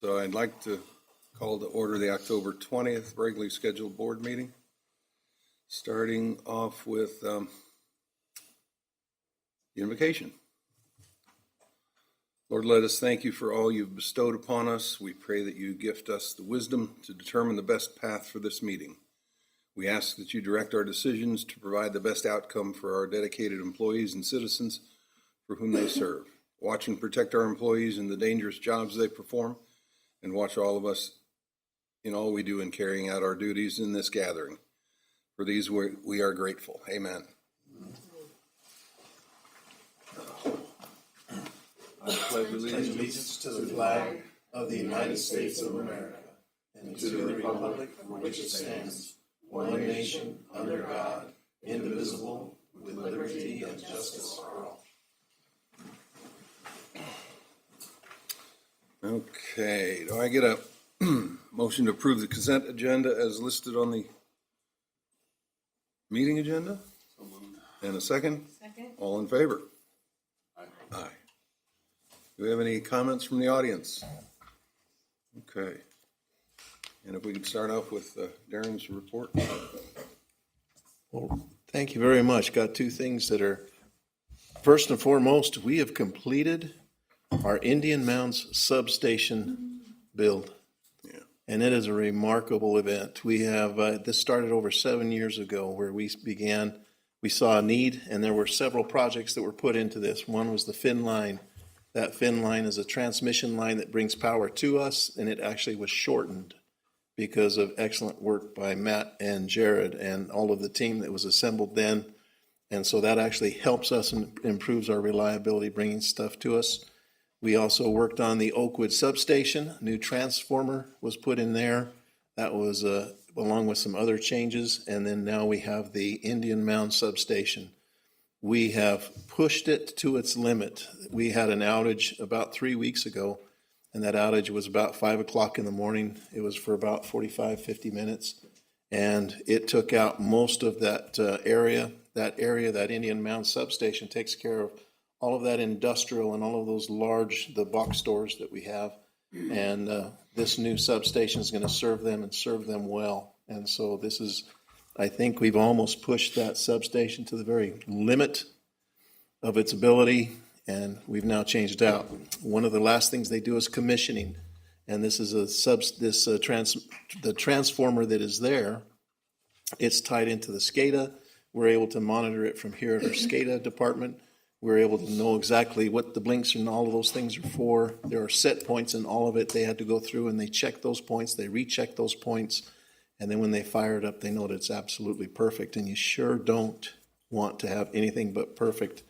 So I'd like to call to order the October 20th regularly scheduled board meeting, starting off with invocation. Lord, let us thank you for all you've bestowed upon us. We pray that you gift us the wisdom to determine the best path for this meeting. We ask that you direct our decisions to provide the best outcome for our dedicated employees and citizens for whom they serve. Watch and protect our employees in the dangerous jobs they perform, and watch all of us in all we do in carrying out our duties in this gathering. For these we are grateful. Amen. I pledge allegiance to the flag of the United States of America and to the republic for which it stands, one nation, under God, indivisible, with liberty and justice for all. Okay, do I get a motion to approve the consent agenda as listed on the meeting agenda? And a second? Second. All in favor? Aye. Aye. Do we have any comments from the audience? Okay. And if we could start off with Darren's report. Well, thank you very much. Got two things that are, first and foremost, we have completed our Indian Mounds substation build. Yeah. And it is a remarkable event. We have, this started over 7 years ago where we saw a need, and there were several projects that were put into this. One was the fin line. That fin line is a transmission line that brings power to us, and it actually was shortened because of excellent work by Matt and Jared and all of the team that was assembled then. And so that actually helps us and improves our reliability, bringing stuff to us. We also worked on the Oakwood substation. A new transformer was put in there. That was along with some other changes. And then now we have the Indian Mound substation. We have pushed it to its limit. We had an outage about 3 weeks ago, and that outage was about 5 o'clock in the morning. It was for about 45, 50 minutes, and it took out most of that area. That Indian Mound substation takes care of all of that industrial and all of those the box stores that we have. And this new substation is going to serve them and serve them well. And so I think we've almost pushed that substation to the very limit of its ability, and we've now changed out. One of the last things they do is commissioning, and this is the transformer that is there. It's tied into the SCADA. We're able to monitor it from here at our SCADA department. We're able to know exactly what the blinks and all of those things are for. There are set points in all of it. They had to go through and they check those points. They recheck those points. And then when they fire it up, they know that it's absolutely perfect. And you sure don't want to have anything but perfect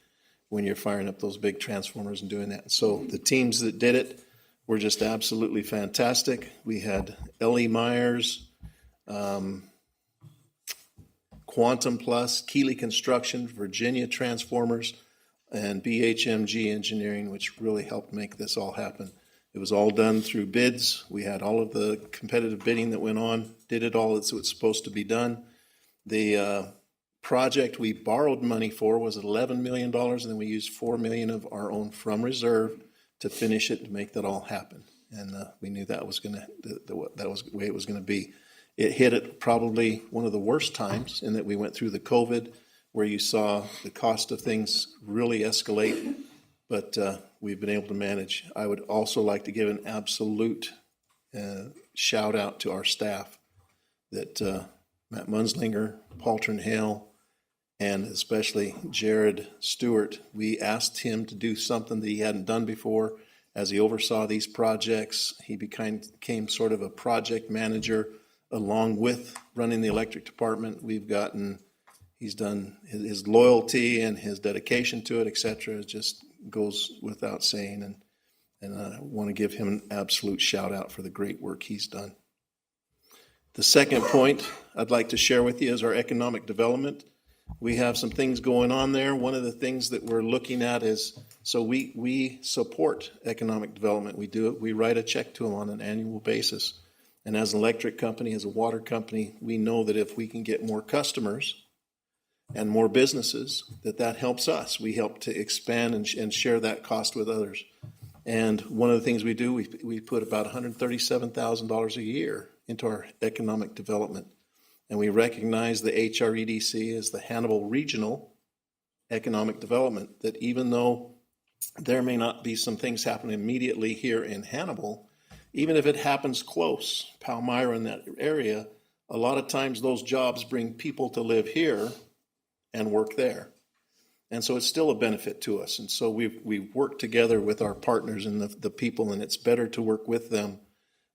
when you're firing up those big transformers and doing that. So the teams that did it were just absolutely fantastic. We had L.E. Myers, Quantum Plus, Keeley Construction, Virginia Transformers, and BHMG Engineering, which really helped make this all happen. It was all done through bids. We had all of the competitive bidding that went on, did it all as it was supposed to be done. The project we borrowed money for was $11 million, and then we used $4 million of our own from reserve to finish it, to make that all happen. And we knew that was that was the way it was going to be. It hit at probably one of the worst times in that we went through the COVID, where you saw the cost of things really escalate, but we've been able to manage. I would also like to give an absolute shout out to our staff, that Matt Munslinger, Paul Hale, and especially Jared Stewart. We asked him to do something that he hadn't done before. As he oversaw these projects, he became sort of a project manager along with running the electric department. He's done his loyalty and his dedication to it, et cetera. It just goes without saying. And I want to give him an absolute shout out for the great work he's done. The second point I'd like to share with you is our economic development. We have some things going on there. One of the things that we're looking at is, so we support economic development. We do it. We write a check to them on an annual basis. And as an electric company, as a water company, we know that if we can get more customers and more businesses, that helps us. We help to expand and share that cost with others. And one of the things we do, we put about $137,000 a year into our economic development. And we recognize the HREDC as the Hannibal Regional Economic Development, that even though there may not be some things happening immediately here in Hannibal, even if it happens close, Palmyra in that area, a lot of times those jobs bring people to live here and work there. And so it's still a benefit to us. And so we've worked together with our partners and the people, and it's better to work with them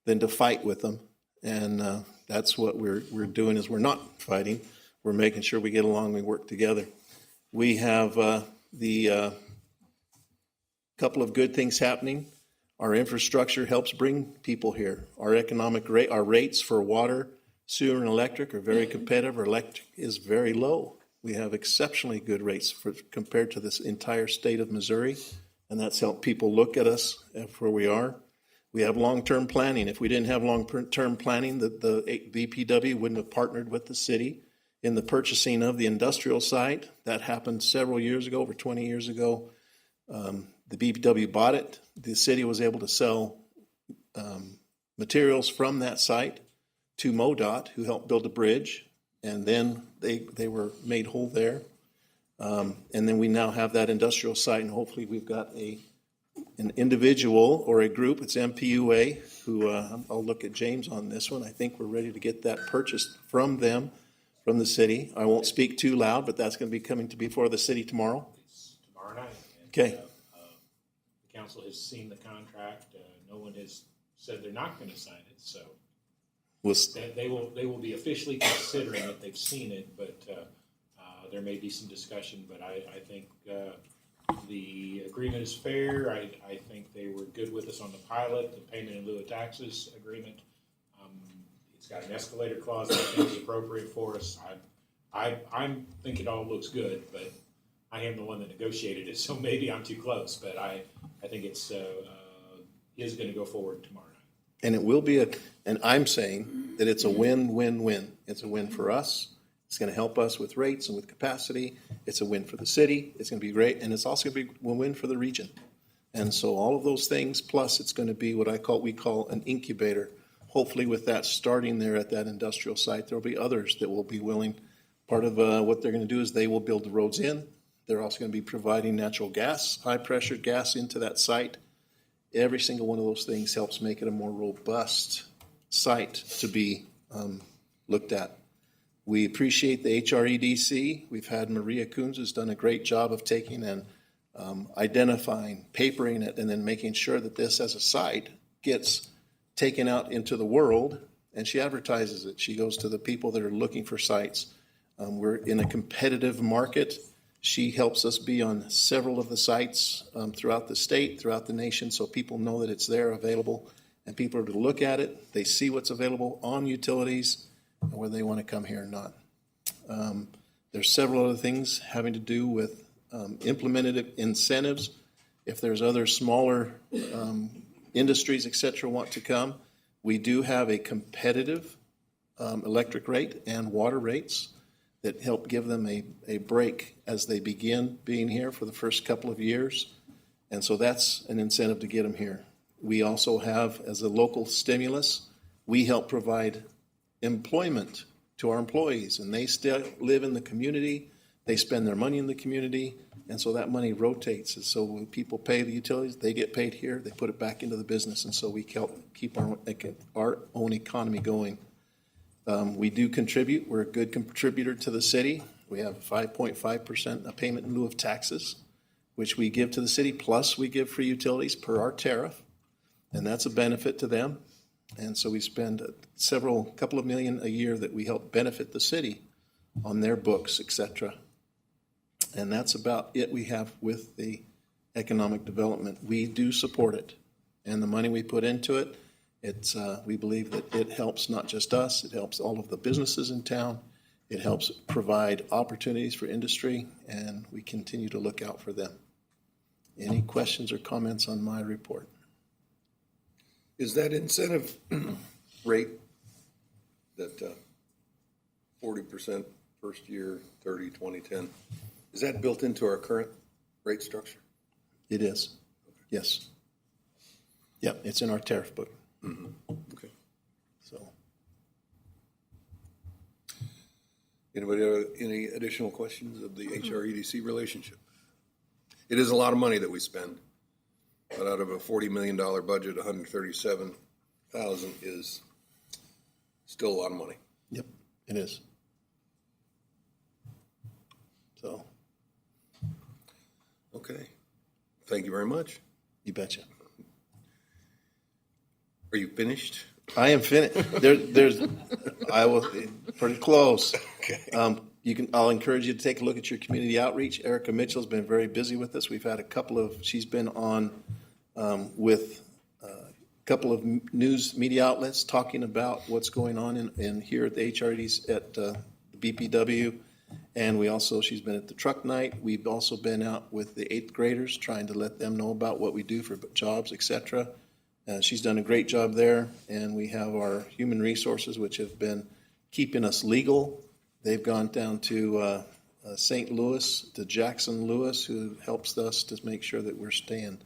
than to fight with them. And that's what we're doing, is we're not fighting. We're making sure we get along, we work together. We have the couple of good things happening. Our infrastructure helps bring people here. Our economic rate, our rates for water, sewer, and electric are very competitive. Our electric is very low. We have exceptionally good rates compared to this entire state of Missouri, and that's helped people look at us for where we are. We have long-term planning. If we didn't have long-term planning, the BPW wouldn't have partnered with the city in the purchasing of the industrial site. That happened several years ago, over 20 years ago. The BPW bought it. The city was able to sell materials from that site to MoDOT, who helped build a bridge, and then they were made whole there. And then we now have that industrial site, and hopefully we've got an individual or a group, it's MPUA, who I'll look at James on this one. I think we're ready to get that purchased from them, from the city. I won't speak too loud, but that's going to be coming to before the city tomorrow. It's tomorrow night. And, okay. The council has seen the contract. No one has said they're not going to sign it, so they will be officially considering it. They've seen it, but there may be some discussion. But I think the agreement is fair. I think they were good with us on the pilot, the payment in lieu of taxes agreement. It's got an escalator clause that I think is appropriate for us. I think it all looks good, but I am the one that negotiated it, so maybe I'm too close. But I think it's is going to go forward tomorrow night. And it will be and I'm saying that it's a win-win-win. It's a win for us. It's going to help us with rates and with capacity. It's a win for the city. It's going to be great. And it's also going to be a win for the region. And so all of those things, plus it's going to be what we call an incubator. Hopefully with that starting there at that industrial site, there will be others that will be willing. Part of what they're going to do is they will build the roads in. They're also going to be providing natural gas, high-pressure gas into that site. Every single one of those things helps make it a more robust site to be looked at. We appreciate the HREDC. We've had Maria Coons has done a great job of taking and identifying, papering it, and then making sure that this as a site gets taken out into the world, and she advertises it. She goes to the people that are looking for sites. We're in a competitive market. She helps us be on several of the sites throughout the state, throughout the nation, so people know that it's there, available, and people are to look at it. They see what's available on utilities, and whether they want to come here or not. There's several other things having to do with implemented incentives. If there's other smaller industries, et cetera, want to come, we do have a competitive electric rate and water rates that help give them a break as they begin being here for the first couple of years. And so that's an incentive to get them here. We also have, as a local stimulus, we help provide employment to our employees, and they still live in the community. They spend their money in the community, and so that money rotates. And so when people pay the utilities, they get paid here, they put it back into the business, and so we help keep our own economy going. We do contribute. We're a good contributor to the city. We have 5.5% a payment in lieu of taxes, which we give to the city, plus we give for utilities per our tariff, and that's a benefit to them. And so we spend couple of million a year that we help benefit the city on their books, et cetera. And that's about it we have with the economic development. We do support it, and the money we put into it, we believe that it helps not just us, it helps all of the businesses in town, it helps provide opportunities for industry, and we continue to look out for them. Any questions or comments on my report? Is that incentive rate, that 40% first year, 30, 20, 10, is that built into our current rate structure? It is, yes. Yep, it's in our tariff book. Okay. So, Anybody have any additional questions of the HREDC relationship? It is a lot of money that we spend, but out of a $40 million budget, $137,000 is still a lot of money. yep, it is. So, Okay. Thank you very much. you betcha. Are you finished? I am finished. I will, pretty close. Okay. I'll encourage you to take a look at your community outreach. Erica Mitchell's been very busy with us. We've had she's been on with a couple of news media outlets talking about what's going on in here at the HRDs at the BPW. And she's been at the truck night. We've also been out with the 8th graders trying to let them know about what we do for jobs, et cetera. She's done a great job there. And we have our human resources, which have been keeping us legal. They've gone down to St. Louis, to Jackson Lewis, who helps us to make sure that we're staying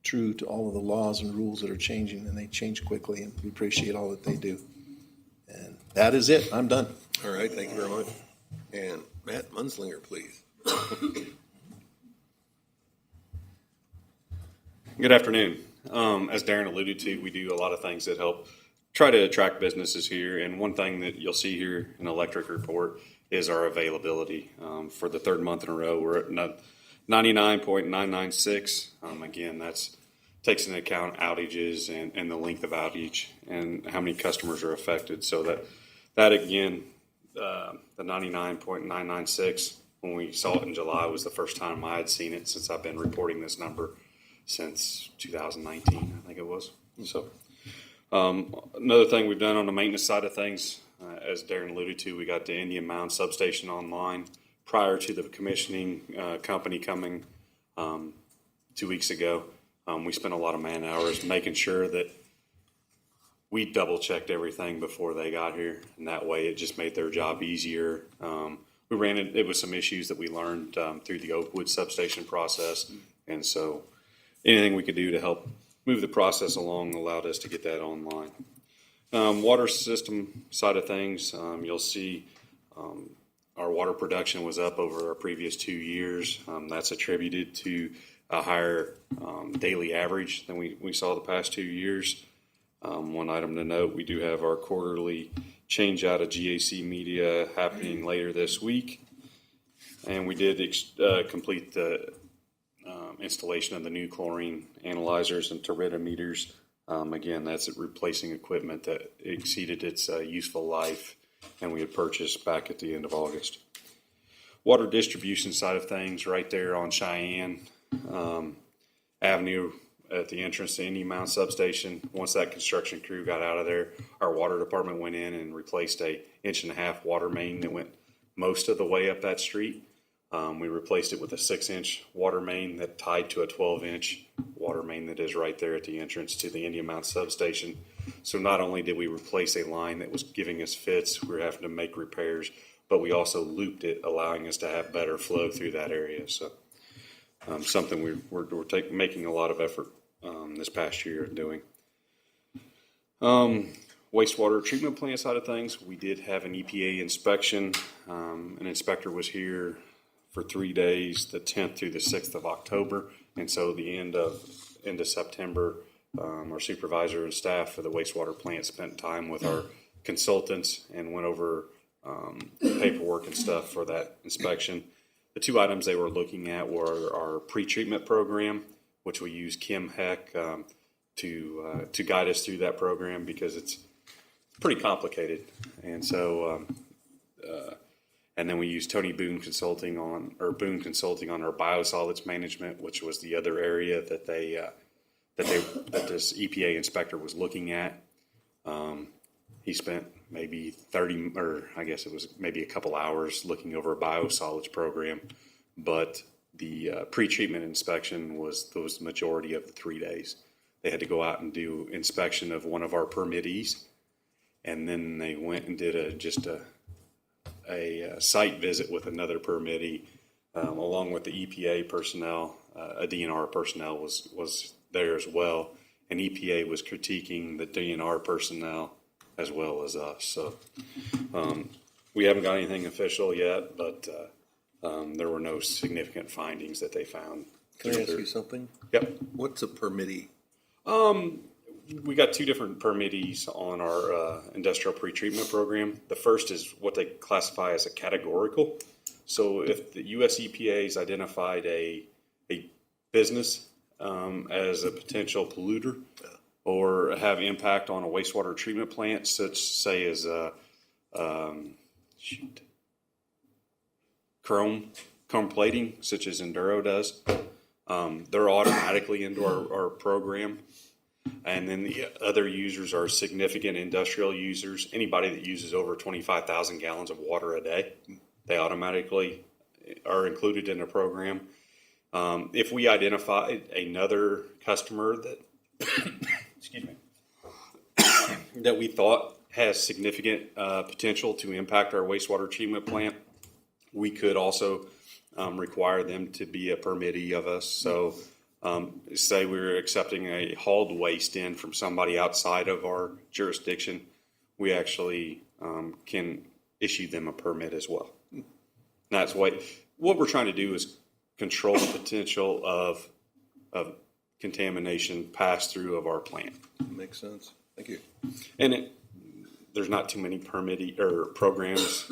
true to all of the laws and rules that are changing, and they change quickly, and we appreciate all that they do. And that is it. I'm done. All right. Thank you very much. And Matt Munslinger, please. Good afternoon. As Darren alluded to, we do a lot of things that help try to attract businesses here. And one thing that you'll see here in Electric Report is our availability. For the third month in a row, we're at 99.996. Again, that's takes into account outages and the length of outage and how many customers are affected. So that again, the 99.996, when we saw it in July, was the first time I had seen it since I've been reporting this number since 2019, I think it was. So another thing we've done on the maintenance side of things, as Darren alluded to, we got the Indian Mound substation online prior to the commissioning company coming 2 weeks ago. We spent a lot of man hours making sure that we double checked everything before they got here, and that way it just made their job easier. We ran it with some issues that we learned through the Oakwood substation process, and so anything we could do to help move the process along allowed us to get that online. Water system side of things, you'll see our water production was up over our previous 2 years. That's attributed to a higher daily average than we saw the past 2 years. One item to note, we do have our quarterly change out of GAC media happening later this week. And we did complete the installation of the new chlorine analyzers and turbidimeters. Again, that's replacing equipment that exceeded its useful life, and we had purchased back at the end of August. Water distribution side of things, right there on Cheyenne Avenue at the entrance to Indian Mound substation. Once that construction crew got out of there, our water department went in and replaced a 1.5-inch water main that went most of the way up that street. We replaced it with a 6-inch water main that tied to a 12-inch water main that is right there at the entrance to the Indian Mound substation. So not only did we replace a line that was giving us fits, we were having to make repairs, but we also looped it, allowing us to have better flow through that area. So something we're making a lot of effort this past year doing. Wastewater treatment plant side of things, we did have an EPA inspection. An inspector was here for 3 days, the 10th through the 6th of October. And so the end of September, our supervisor and staff for the wastewater plant spent time with our consultants and went over paperwork and stuff for that inspection. The 2 items they were looking at were our pre-treatment program, which we use Kim Heck to guide us through that program because it's pretty complicated. And so, and then we use Tony Boone Consulting on our biosolids management, which was the other area that that this EPA inspector was looking at. He spent maybe 30, or I guess it was maybe a couple hours looking over a biosolids program, but the pre-treatment inspection was the majority of the 3 days. They had to go out and do inspection of one of our permittees, and then they went and did a site visit with another permittee, along with the EPA personnel. A DNR personnel was there as well, and EPA was critiquing the DNR personnel as well as us. So we haven't got anything official yet, but there were no significant findings that they found. Can I ask you something? Yep. What's a permittee? We got two different permittees on our industrial pretreatment program. The first is what they classify as a categorical. So if the US EPA has identified a business as a potential polluter or have impact on a wastewater treatment plant, such say as chrome plating, such as Enduro does, they're automatically into our program. And then the other users are significant industrial users. Anybody that uses over 25,000 gallons of water a day, they automatically are included in the program. If we identify another customer that, excuse me, that we thought has significant potential to impact our wastewater treatment plant, we could also require them to be a permittee of us. So say we were accepting a hauled waste in from somebody outside of our jurisdiction, we actually can issue them a permit as well. That's what we're trying to do is control the potential of contamination pass through of our plant. Makes sense. Thank you. And there's not too many permittee or programs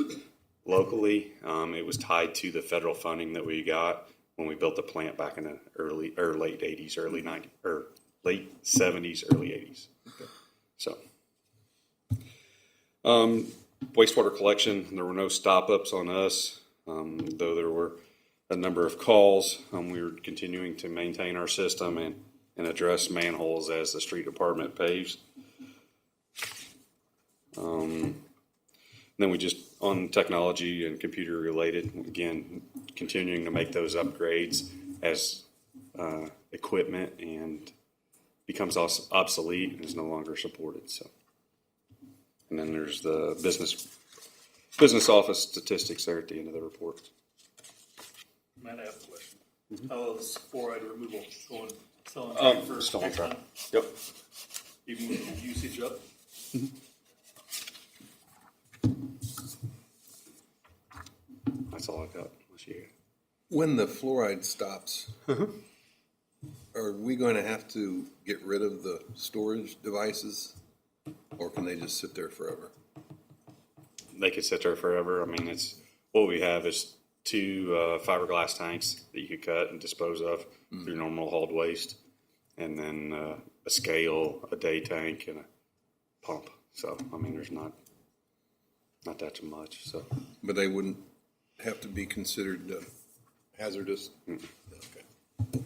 locally. It was tied to the federal funding that we got when we built the plant back in the late 80s, early 90s, or late 70s, early 80s. Okay. So, wastewater collection, there were no stop-ups on us, though there were a number of calls. We were continuing to maintain our system and address manholes as the street department paves. Then we just, on technology and computer related, again, continuing to make those upgrades as equipment and becomes obsolete and is no longer supported. So, and then there's the business office statistics there at the end of the report. Matt, I have a question. How is fluoride removal going? Still on track for Still on next track. time? Yep. Even with the usage up? That's all I got this year. When the fluoride stops, are we going to have to get rid of the storage devices, or can they just sit there forever? They could sit there forever. I mean, it's what we have is two fiberglass tanks that you could cut and dispose of through normal hauled waste, and then a scale, a day tank, and a pump. So, I mean, there's not that too much. So, But they wouldn't have to be considered hazardous? Okay. Will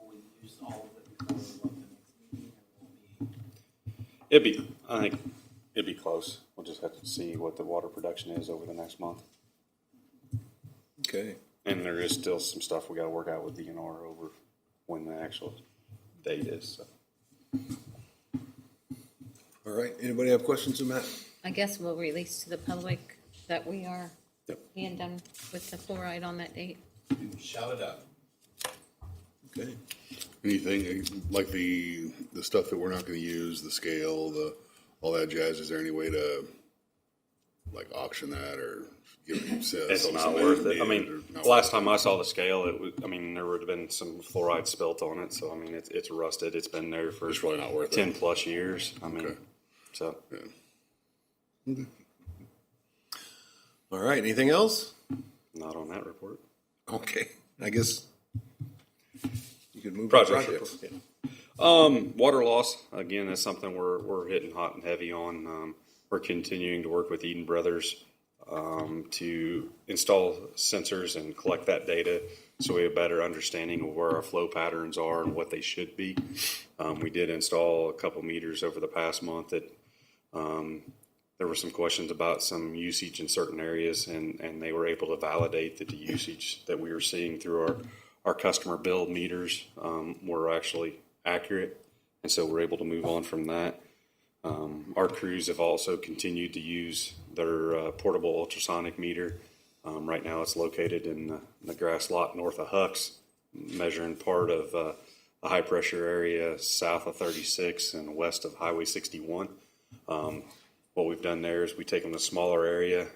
we use all of it before we want the next meeting, or will it I think it'd be close. We'll just have to see what the water production is over the next month. Okay. And there is still some stuff we got to work out with DNR over when the actual date is. So. All right. Anybody have questions of Matt? I guess we'll release to the public that we are Yep. being done with the fluoride on that date. Shout it out. Okay. Anything like the stuff that we're not going to use, the scale, all that jazz? Is there any way to like auction that or give it? It's not worth it. I mean, last time I saw the scale, it was. I mean, there would have been some fluoride spilt on it. So I mean, it's rusted. It's been there for It's really not worth 10 it. plus years. I mean, Okay. so Yeah. All right. Anything else? not on that report. Okay. I guess you could move to Project projects. report, water loss, again, that's something we're hitting hot and heavy on. We're continuing to work with Eden Brothers to install sensors and collect that data so we have a better understanding of where our flow patterns are and what they should be. We did install a couple meters over the past month that there were some questions about some usage in certain areas, and they were able to validate that the usage that we were seeing through our customer billed meters were actually accurate, and so we're able to move on from that. Our crews have also continued to use their portable ultrasonic meter. Right now it's located in the grass lot north of Hucks, measuring part of the high pressure area south of 36 and west of Highway 61. What we've done there is we taken a smaller area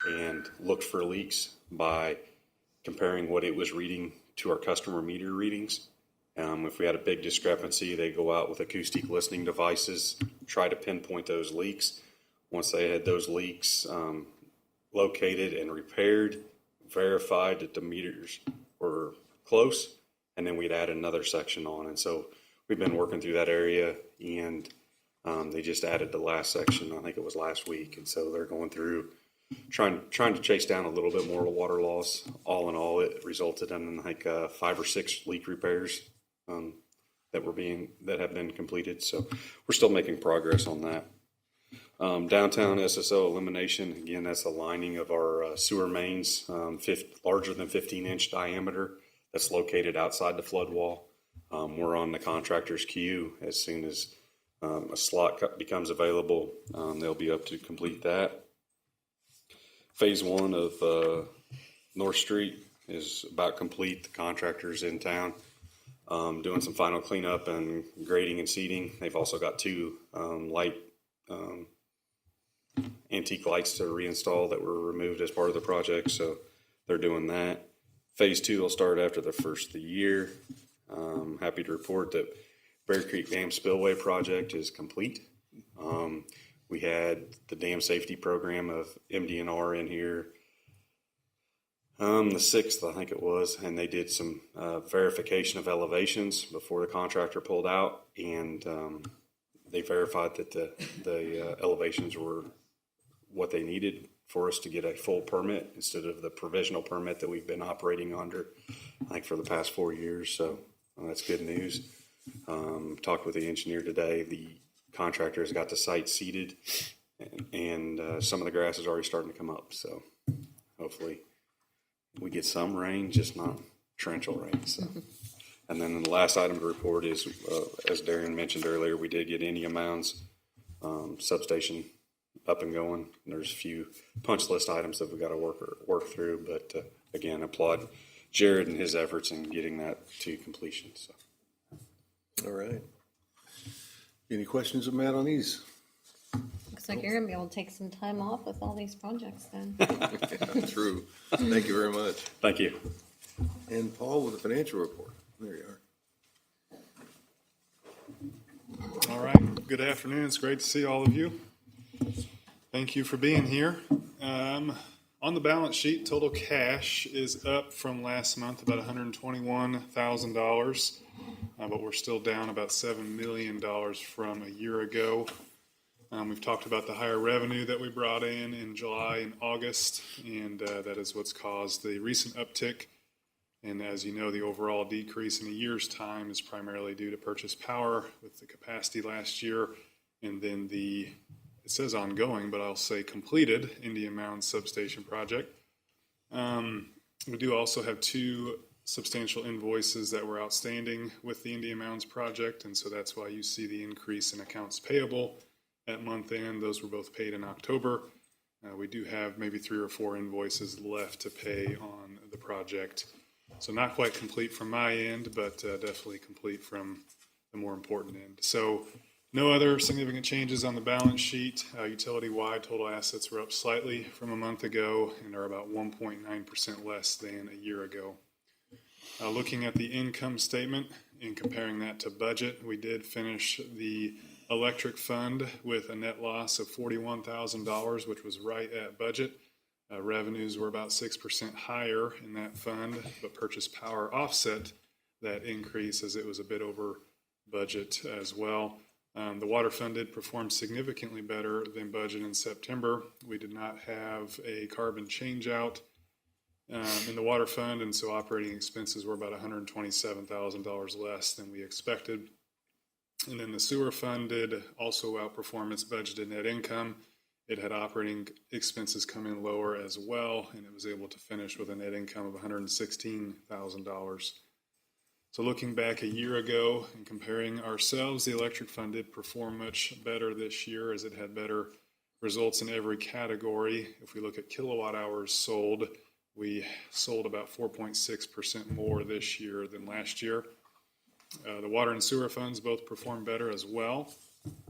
and looked for leaks by comparing what it was reading to our customer meter readings. If we had a big discrepancy, they go out with acoustic listening devices, try to pinpoint those leaks. Once they had those leaks located and repaired, verified that the meters were close, and then we'd add another section on. And so we've been working through that area, and they just added the last section, I think it was last week. And so they're going through trying to chase down a little bit more water loss. All in all, it resulted in like 5 or 6 leak repairs that have been completed. So we're still making progress on that. Downtown SSO elimination, again, that's a lining of our sewer mains, larger than 15-inch diameter, that's located outside the flood wall. We're on the contractor's queue. As soon as a slot becomes available, they'll be up to complete that. Phase 1 of North Street is about complete. The contractor's in town doing some final cleanup and grading and seeding. They've also got 2 antique lights to reinstall that were removed as part of the project, so they're doing that. Phase 2 will start after the first of the year. Happy to report that Bear Creek Dam Spillway project is complete. We had the dam safety program of MDNR in here the 6th, I think it was, and they did some verification of elevations before the contractor pulled out, and they verified that the elevations were what they needed for us to get a full permit instead of the provisional permit that we've been operating under, I think, for the past 4 years. So that's good news. Talked with the engineer today. The contractor has got the site seeded, and some of the grass is already starting to come up. So hopefully we get some rain, just not torrential rain. So. And then the last item to report is, as Darren mentioned earlier, we did get Indian Mounds substation up and going. There's a few punch list items that we've got to work through, but again, applaud Jared and his efforts in getting that to completion. So. All right. Any questions of Matt on these? Looks like you're gonna be able to take some time off with all these projects then. Yeah, true. Thank you very much. Thank you. And Paul with the financial report. There you are. All right. Good afternoon. It's great to see all of you. Thank you for being here. On the balance sheet, total cash is up from last month about $121,000, but we're still down about $7 million from a year ago. We've talked about the higher revenue that we brought in July and August, and that is what's caused the recent uptick. And as you know, the overall decrease in a year's time is primarily due to purchase power with the capacity last year, and then it says ongoing, but I'll say completed Indian Mounds substation project. We do also have 2 substantial invoices that were outstanding with the Indian Mounds project, and so that's why you see the increase in accounts payable at month end. Those were both paid in October. We do have maybe 3 or 4 invoices left to pay on the project. So not quite complete from my end, but definitely complete from the more important end. So no other significant changes on the balance sheet. Utility-wide total assets were up slightly from a month ago and are about 1.9% less than a year ago. Looking at the income statement and comparing that to budget, we did finish the electric fund with a net loss of $41,000, which was right at budget. Revenues were about 6% higher in that fund, but purchase power offset that increase as it was a bit over budget as well. The water fund did perform significantly better than budget in September. We did not have a carbon change out in the water fund, and so operating expenses were about $127,000 less than we expected. And then the sewer fund did also outperform its budgeted net income. It had operating expenses come in lower as well, and it was able to finish with a net income of $116,000. So looking back a year ago and comparing ourselves, the electric fund did perform much better this year as it had better results in every category. If we look at kilowatt hours sold, we sold about 4.6% more this year than last year. The water and sewer funds both performed better as well.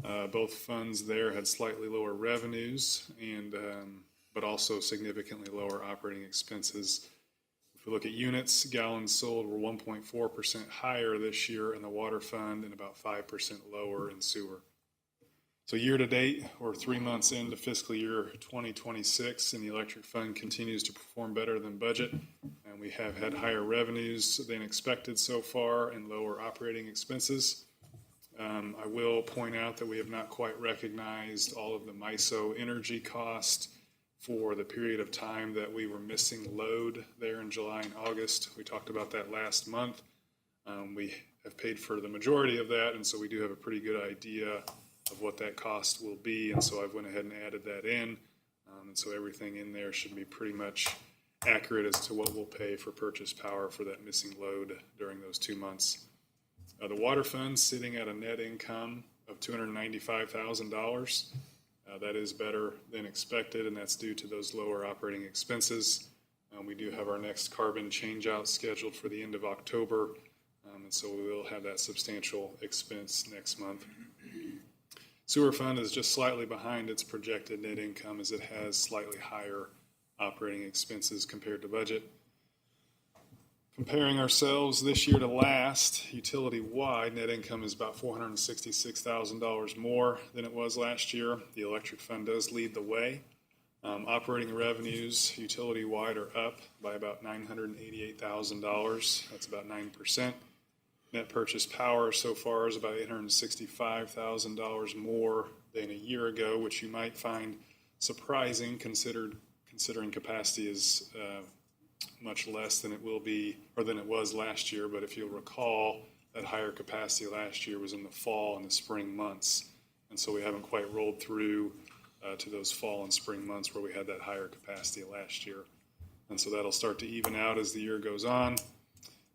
Both funds there had slightly lower revenues and but also significantly lower operating expenses. If we look at units, gallons sold were 1.4% higher this year in the water fund and about 5% lower in sewer. So year to date, we're 3 months into fiscal year 2026, and the electric fund continues to perform better than budget. And we have had higher revenues than expected so far and lower operating expenses. I will point out that we have not quite recognized all of the MISO energy cost for the period of time that we were missing load there in July and August. We talked about that last month. We have paid for the majority of that, and so we do have a pretty good idea of what that cost will be, and so I've went ahead and added that in. And so everything in there should be pretty much accurate as to what we'll pay for purchase power for that missing load during those 2 months. The water fund sitting at a net income of $295,000. That is better than expected, and that's due to those lower operating expenses. We do have our next carbon changeout scheduled for the end of October, and so we will have that substantial expense next month. Sewer fund is just slightly behind its projected net income as it has slightly higher operating expenses compared to budget. Comparing ourselves this year to last, utility-wide net income is about $466,000 more than it was last year. The electric fund does lead the way. Operating revenues utility-wide are up by about $988,000. That's about 9%. Net purchase power so far is about $865,000 more than a year ago, which you might find surprising considering capacity is much less than it will be or than it was last year. But if you'll recall, that higher capacity last year was in the fall and the spring months, and so we haven't quite rolled through to those fall and spring months where we had that higher capacity last year, and so that'll start to even out as the year goes on.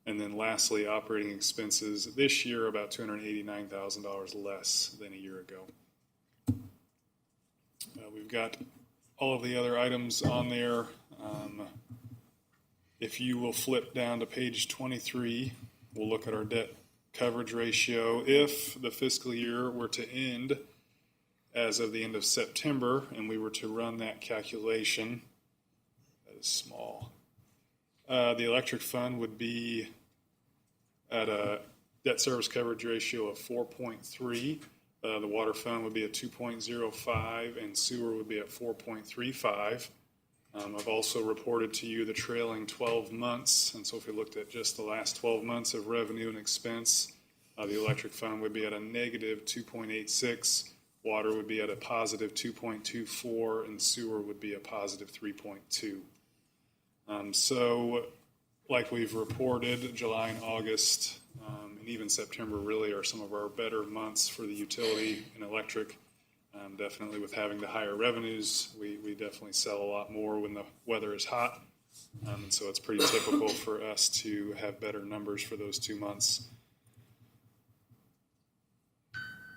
And then lastly, operating expenses this year about $289,000 less than a year ago. We've got all of the other items on there. If you will flip down to page 23, we'll look at our debt coverage ratio. If the fiscal year were to end as of the end of September and we were to run that calculation, that is small, the electric fund would be at a debt service coverage ratio of 4.3. The water fund would be at 2.05, and sewer would be at 4.35. I've also reported to you the trailing 12 months, and so if we looked at just the last 12 months of revenue and expense, the electric fund would be at a negative 2.86, water would be at a positive 2.24, and sewer would be a positive 3.2. So like we've reported, July and August and even September really are some of our better months for the utility and electric. Definitely with having the higher revenues, we definitely sell a lot more when the weather is hot. And so it's pretty typical for us to have better numbers for those 2 months.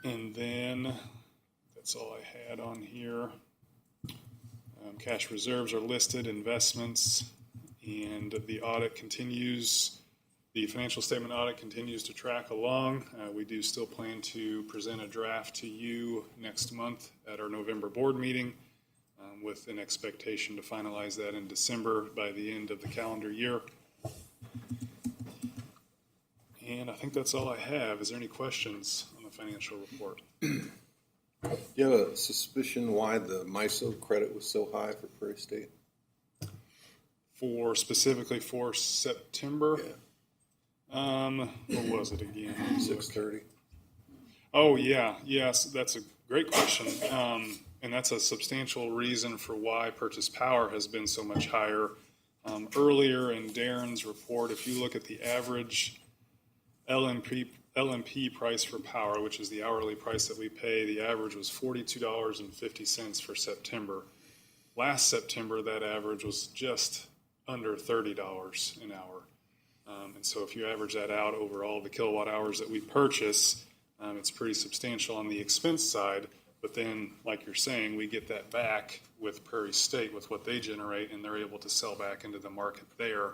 And then that's all I had on here. Cash reserves are listed, investments, and the audit continues. The financial statement audit continues to track along. We do still plan to present a draft to you next month at our November board meeting with an expectation to finalize that in December by the end of the calendar year. And I think that's all I have. Is there any questions on the financial report? Do you have a suspicion why the MISO credit was so high for Prairie State? Specifically for September? Yeah. What was it again? 630. Oh, yeah. Yes, that's a great question. And that's a substantial reason for why purchase power has been so much higher. Earlier in Darren's report, if you look at the average LMP price for power, which is the hourly price that we pay, the average was $42.50 for September. Last September, that average was just under $30 an hour. And so if you average that out over all the kilowatt hours that we purchase, it's pretty substantial on the expense side. But then, like you're saying, we get that back with Prairie State with what they generate, and they're able to sell back into the market there.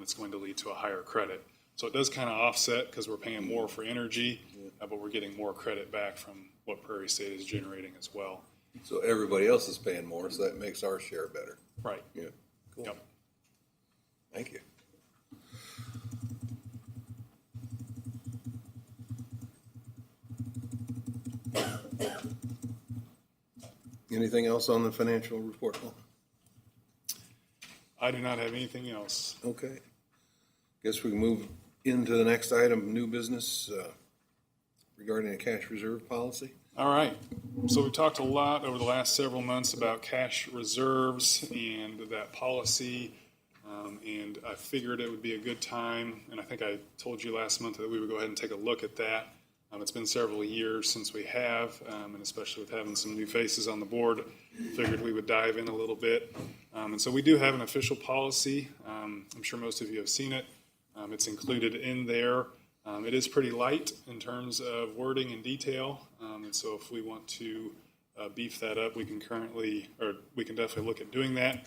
It's going to lead to a higher credit. So it does kind of offset because we're paying more for energy, but we're getting more credit back from what Prairie State is generating as well. So everybody else is paying more, so that makes our share better. Right. Yeah, cool. Yep. Thank you. Anything else on the financial report? I do not have anything else. Okay. Guess we can move into the next item, new business regarding a cash reserve policy. All right. So we talked a lot over the last several months about cash reserves and that policy. And I figured it would be a good time. And I think I told you last month that we would go ahead and take a look at that. It's been several years since we have, and especially with having some new faces on the board, figured we would dive in a little bit. And so we do have an official policy. I'm sure most of you have seen it. It's included in there. It is pretty light in terms of wording and detail. And so if we want to beef that up, we can definitely look at doing that.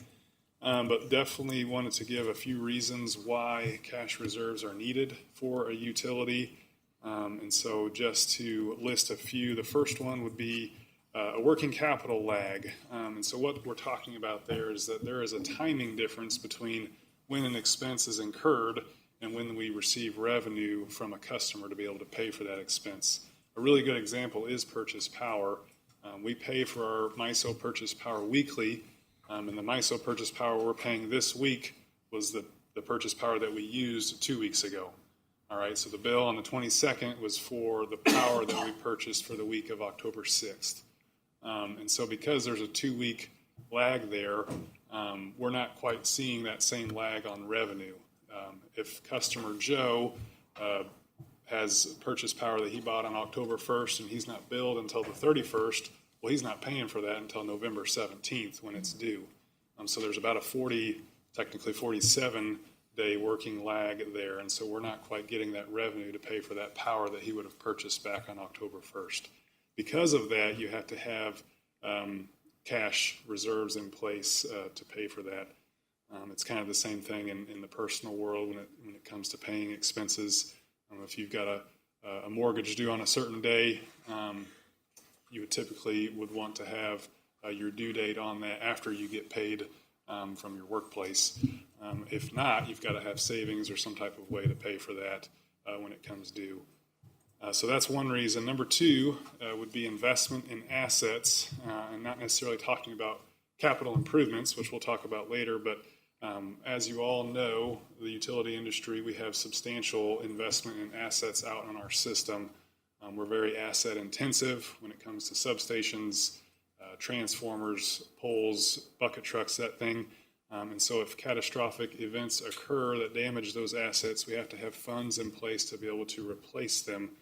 But definitely wanted to give a few reasons why cash reserves are needed for a utility. And so just to list a few, the first one would be a working capital lag. And so what we're talking about there is that there is a timing difference between when an expense is incurred and when we receive revenue from a customer to be able to pay for that expense. A really good example is purchase power. We pay for our MISO purchase power weekly, and the MISO purchase power we're paying this week was the purchase power that we used 2 weeks ago. All right, so the bill on the 22nd was for the power that we purchased for the week of October 6th. And so because there's a 2-week lag there, we're not quite seeing that same lag on revenue. If customer Joe has purchase power that he bought on October 1st and he's not billed until the 31st, well, he's not paying for that until November 17th when it's due. So there's about a technically 47-day working lag there, and so we're not quite getting that revenue to pay for that power that he would have purchased back on October 1st. Because of that, you have to have cash reserves in place to pay for that. It's kind of the same thing in the personal world when it comes to paying expenses. If you've got a mortgage due on a certain day, you would typically want to have your due date on that after you get paid from your workplace. If not, you've got to have savings or some type of way to pay for that when it comes due. So that's one reason. Number two would be investment in assets, and not necessarily talking about capital improvements, which we'll talk about later, but as you all know, the utility industry, we have substantial investment in assets out on our system. We're very asset intensive when it comes to substations, transformers, poles, bucket trucks, that thing. And so if catastrophic events occur that damage those assets, we have to have funds in place to be able to replace them.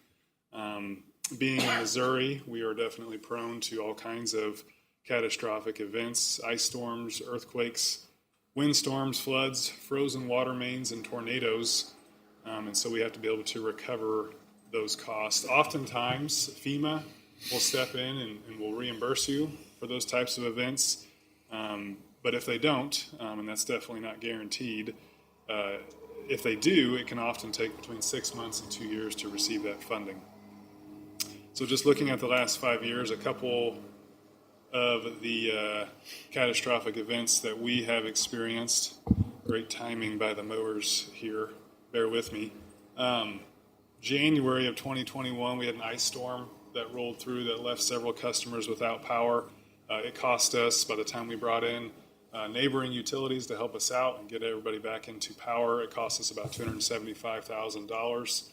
Being in Missouri, we are definitely prone to all kinds of catastrophic events, ice storms, earthquakes, windstorms, floods, frozen water mains, and tornadoes. And so we have to be able to recover those costs. Oftentimes, FEMA will step in and will reimburse you for those types of events. But if they don't, and that's definitely not guaranteed, if they do, it can often take between 6 months and 2 years to receive that funding. So just looking at the last 5 years, a couple of the catastrophic events that we have experienced. Great timing by the mowers here. Bear with me. January of 2021, we had an ice storm that rolled through that left several customers without power. It cost us, by the time we brought in neighboring utilities to help us out and get everybody back into power, it cost us about $275,000.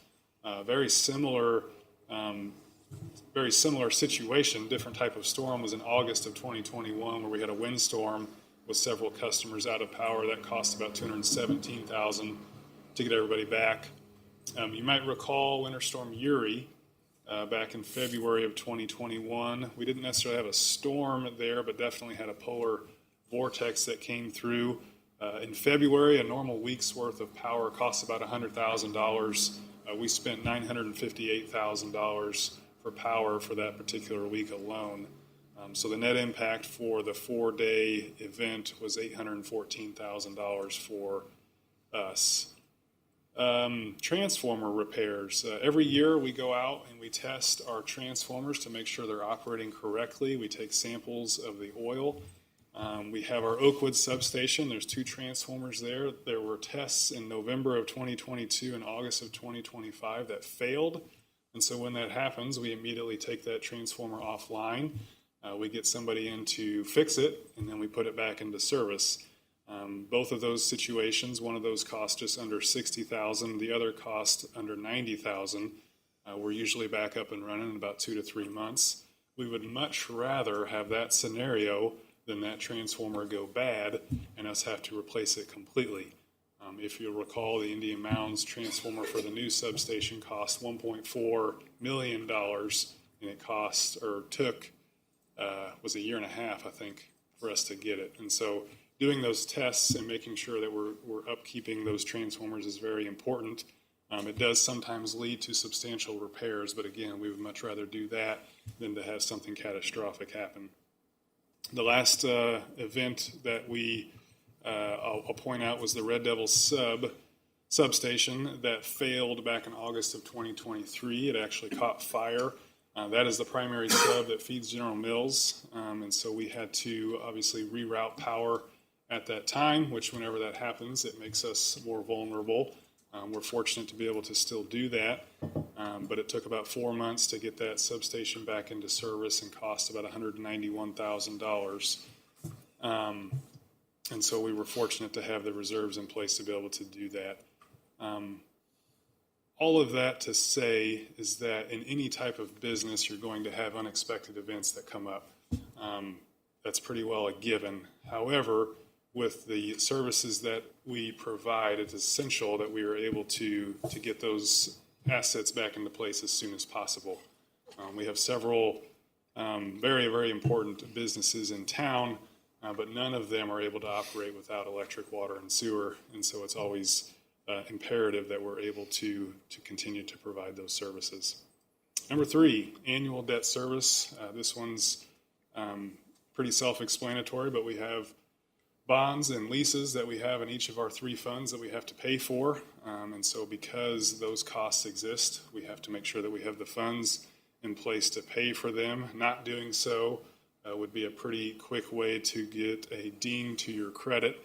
Very similar situation, different type of storm was in August of 2021 where we had a windstorm with several customers out of power. That cost about $217,000 to get everybody back. You might recall Winter Storm Uri back in February of 2021. We didn't necessarily have a storm there, but definitely had a polar vortex that came through. In February, a normal week's worth of power costs about $100,000. We spent $958,000 for power for that particular week alone. So the net impact for the 4-day event was $814,000 for us. Transformer repairs. Every year we go out and we test our transformers to make sure they're operating correctly. We take samples of the oil. We have our Oakwood substation. There's 2 transformers there. There were tests in November of 2022 and August of 2025 that failed. And so when that happens, we immediately take that transformer offline. We get somebody in to fix it, and then we put it back into service. Both of those situations, one of those cost just under $60,000, the other cost under $90,000. We're usually back up and running in about 2 to 3 months. We would much rather have that scenario than that transformer go bad and us have to replace it completely. If you'll recall, the Indian Mounds transformer for the new substation cost $1.4 million, and it was a year and a half, I think, for us to get it. And so doing those tests and making sure that we're upkeeping those transformers is very important. It does sometimes lead to substantial repairs, but again, we would much rather do that than to have something catastrophic happen. The last event that I'll point out was the Red Devil substation that failed back in August of 2023. It actually caught fire. That is the primary sub that feeds General Mills, and so we had to obviously reroute power at that time, which whenever that happens, it makes us more vulnerable. We're fortunate to be able to still do that, but it took about 4 months to get that substation back into service and cost about $191,000. And so we were fortunate to have the reserves in place to be able to do that. All of that to say is that in any type of business, you're going to have unexpected events that come up. That's pretty well a given. However, with the services that we provide, it's essential that we are able to get those assets back into place as soon as possible. We have several very, very important businesses in town, but none of them are able to operate without electric, water, and sewer, and so it's always imperative that we're able to continue to provide those services. Number 3, annual debt service. This one's pretty self-explanatory, but we have bonds and leases that we have in each of our 3 funds that we have to pay for. And so because those costs exist, we have to make sure that we have the funds in place to pay for them. Not doing so would be a pretty quick way to get a ding to your credit,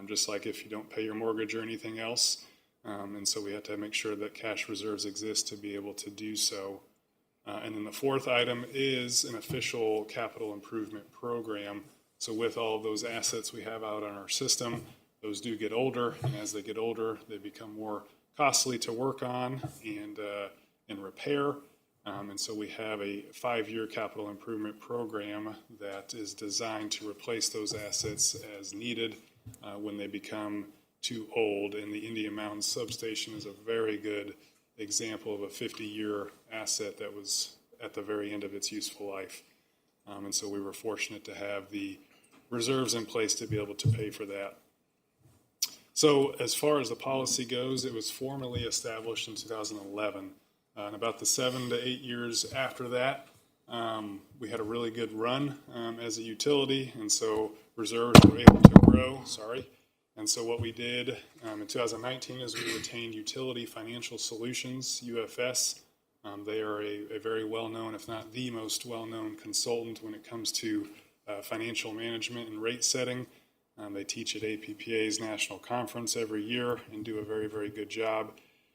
just like if you don't pay your mortgage or anything else. And so we have to make sure that cash reserves exist to be able to do so. And then the 4th item is an official capital improvement program. So with all of those assets we have out on our system, those do get older, and as they get older, they become more costly to work on and repair. And so we have a 5-year capital improvement program that is designed to replace those assets as needed when they become too old. And the Indian Mountain substation is a very good example of a 50-year asset that was at the very end of its useful life. And so we were fortunate to have the reserves in place to be able to pay for that. So as far as the policy goes, it was formally established in 2011. And about the 7 to 8 years after that, we had a really good run as a utility, and so reserves were able to grow. And so what we did in 2019 is we retained Utility Financial Solutions, UFS. They are a very well-known, if not the most well-known consultant when it comes to financial management and rate setting. They teach at APPA's national conference every year and do a very, very good job.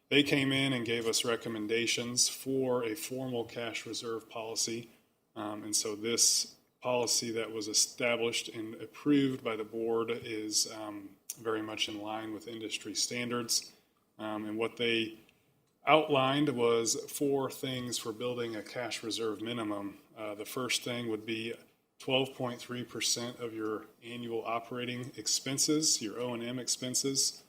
They came in and gave us recommendations for a formal cash reserve policy. And so this policy that was established and approved by the board is very much in line with industry standards. And what they outlined was 4 things for building a cash reserve minimum. The first thing would be 12.3% of your annual operating expenses, your O&M expenses.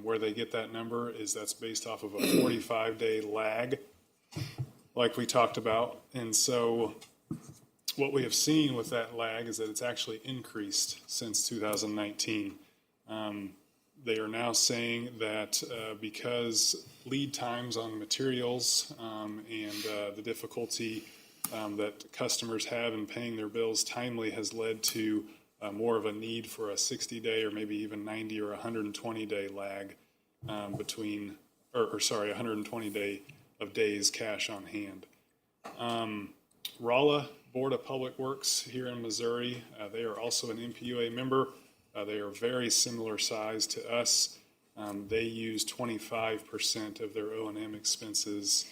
Where they get that number is that's based off of a 45-day lag, like we talked about. And so what we have seen with that lag is that it's actually increased since 2019. They are now saying that because lead times on materials and the difficulty that customers have in paying their bills timely has led to more of a need for a 60-day or maybe even 90 or 120-day lag between 120 days cash on hand. Rolla Board of Public Works here in Missouri, they are also an MPUA member. They are very similar size to us. They use 25% of their O&M expenses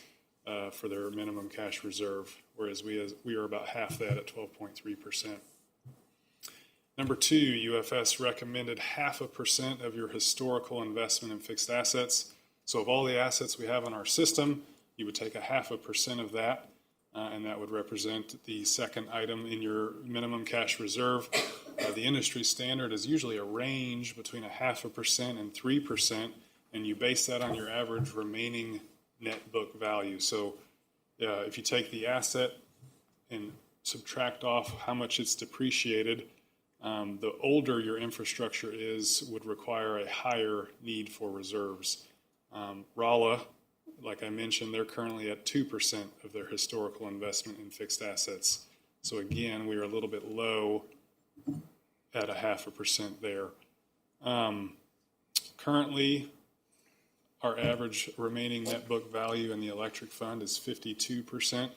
for their minimum cash reserve, whereas we are about half that at 12.3%. Number two, UFS recommended 0.5% of your historical investment in fixed assets. So of all the assets we have on our system, you would take 0.5% of that, and that would represent the second item in your minimum cash reserve. The industry standard is usually a range between 0.5% and 3%, and you base that on your average remaining net book value. So if you take the asset and subtract off how much it's depreciated, the older your infrastructure would require a higher need for reserves. Rolla, like I mentioned, they're currently at 2% of their historical investment in fixed assets. So again, we are a little bit low at 0.5% there. Currently, our average remaining net book value in the electric fund is 52%.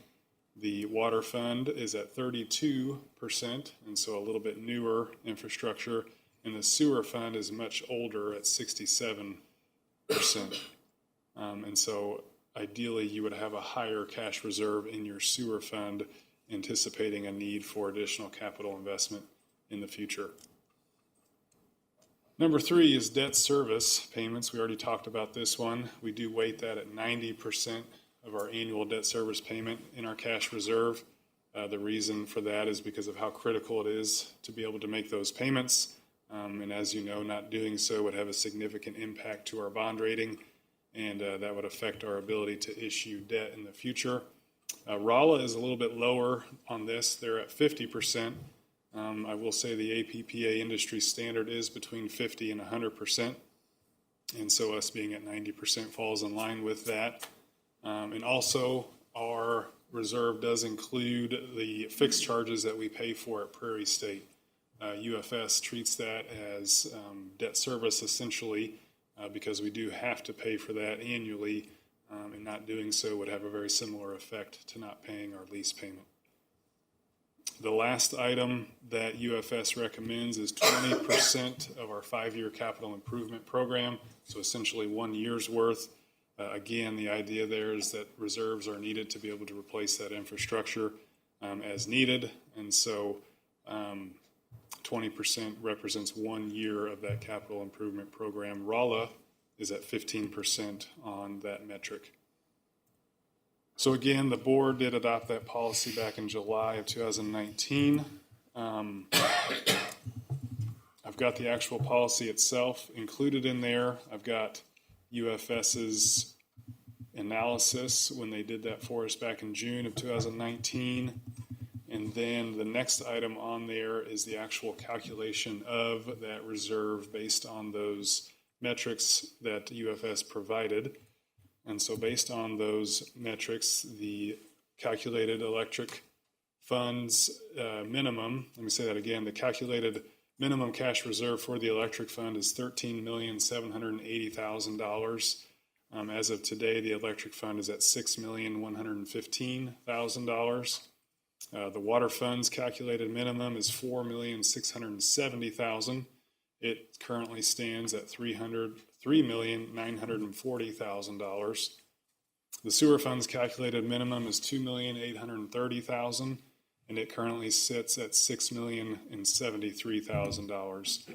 The water fund is at 32%, and so a little bit newer infrastructure. And the sewer fund is much older at 67%. And so ideally, you would have a higher cash reserve in your sewer fund, anticipating a need for additional capital investment in the future. Number three is debt service payments. We already talked about this one. We do weight that at 90% of our annual debt service payment in our cash reserve. The reason for that is because of how critical it is to be able to make those payments. And as you know, not doing so would have a significant impact to our bond rating, and that would affect our ability to issue debt in the future. Rolla is a little bit lower on this. They're at 50%. I will say the APPA industry standard is between 50 and 100%. And so us being at 90% falls in line with that. And also our reserve does include the fixed charges that we pay for at Prairie State. UFS treats that as debt service essentially, because we do have to pay for that annually, and not doing so would have a very similar effect to not paying our lease payment. The last item that UFS recommends is 20% of our 5-year capital improvement program, so essentially 1 year's worth. Again, the idea there is that reserves are needed to be able to replace that infrastructure as needed, and so 20% represents 1 year of that capital improvement program. Rolla is at 15% on that metric. So again, the board did adopt that policy back in July of 2019. I've got the actual policy itself included in there. I've got UFS's analysis when they did that for us back in June of 2019. And then the next item on there is the actual calculation of that reserve based on those metrics that UFS provided. And so based on those metrics, the calculated electric funds minimum, let me say that again, the calculated minimum cash reserve for the electric fund is $13,780,000. As of today, the electric fund is at $6,115,000. The water fund's calculated minimum is $4,670,000. It currently stands at $3,940,000. The sewer fund's calculated minimum is $2,830,000, and it currently sits at $6,073,000.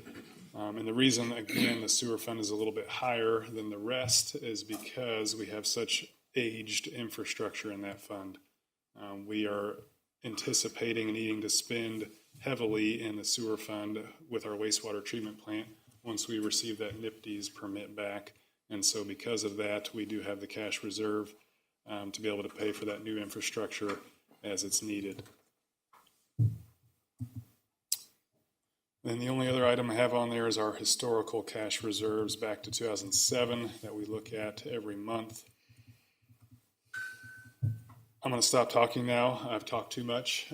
And the reason, again, the sewer fund is a little bit higher than the rest is because we have such aged infrastructure in that fund. We are anticipating needing to spend heavily in the sewer fund with our wastewater treatment plant once we receive that NIPDES permit back. And so because of that, we do have the cash reserve to be able to pay for that new infrastructure as it's needed. And the only other item I have on there is our historical cash reserves back to 2007 that we look at every month. I'm going to stop talking now. I've talked too much.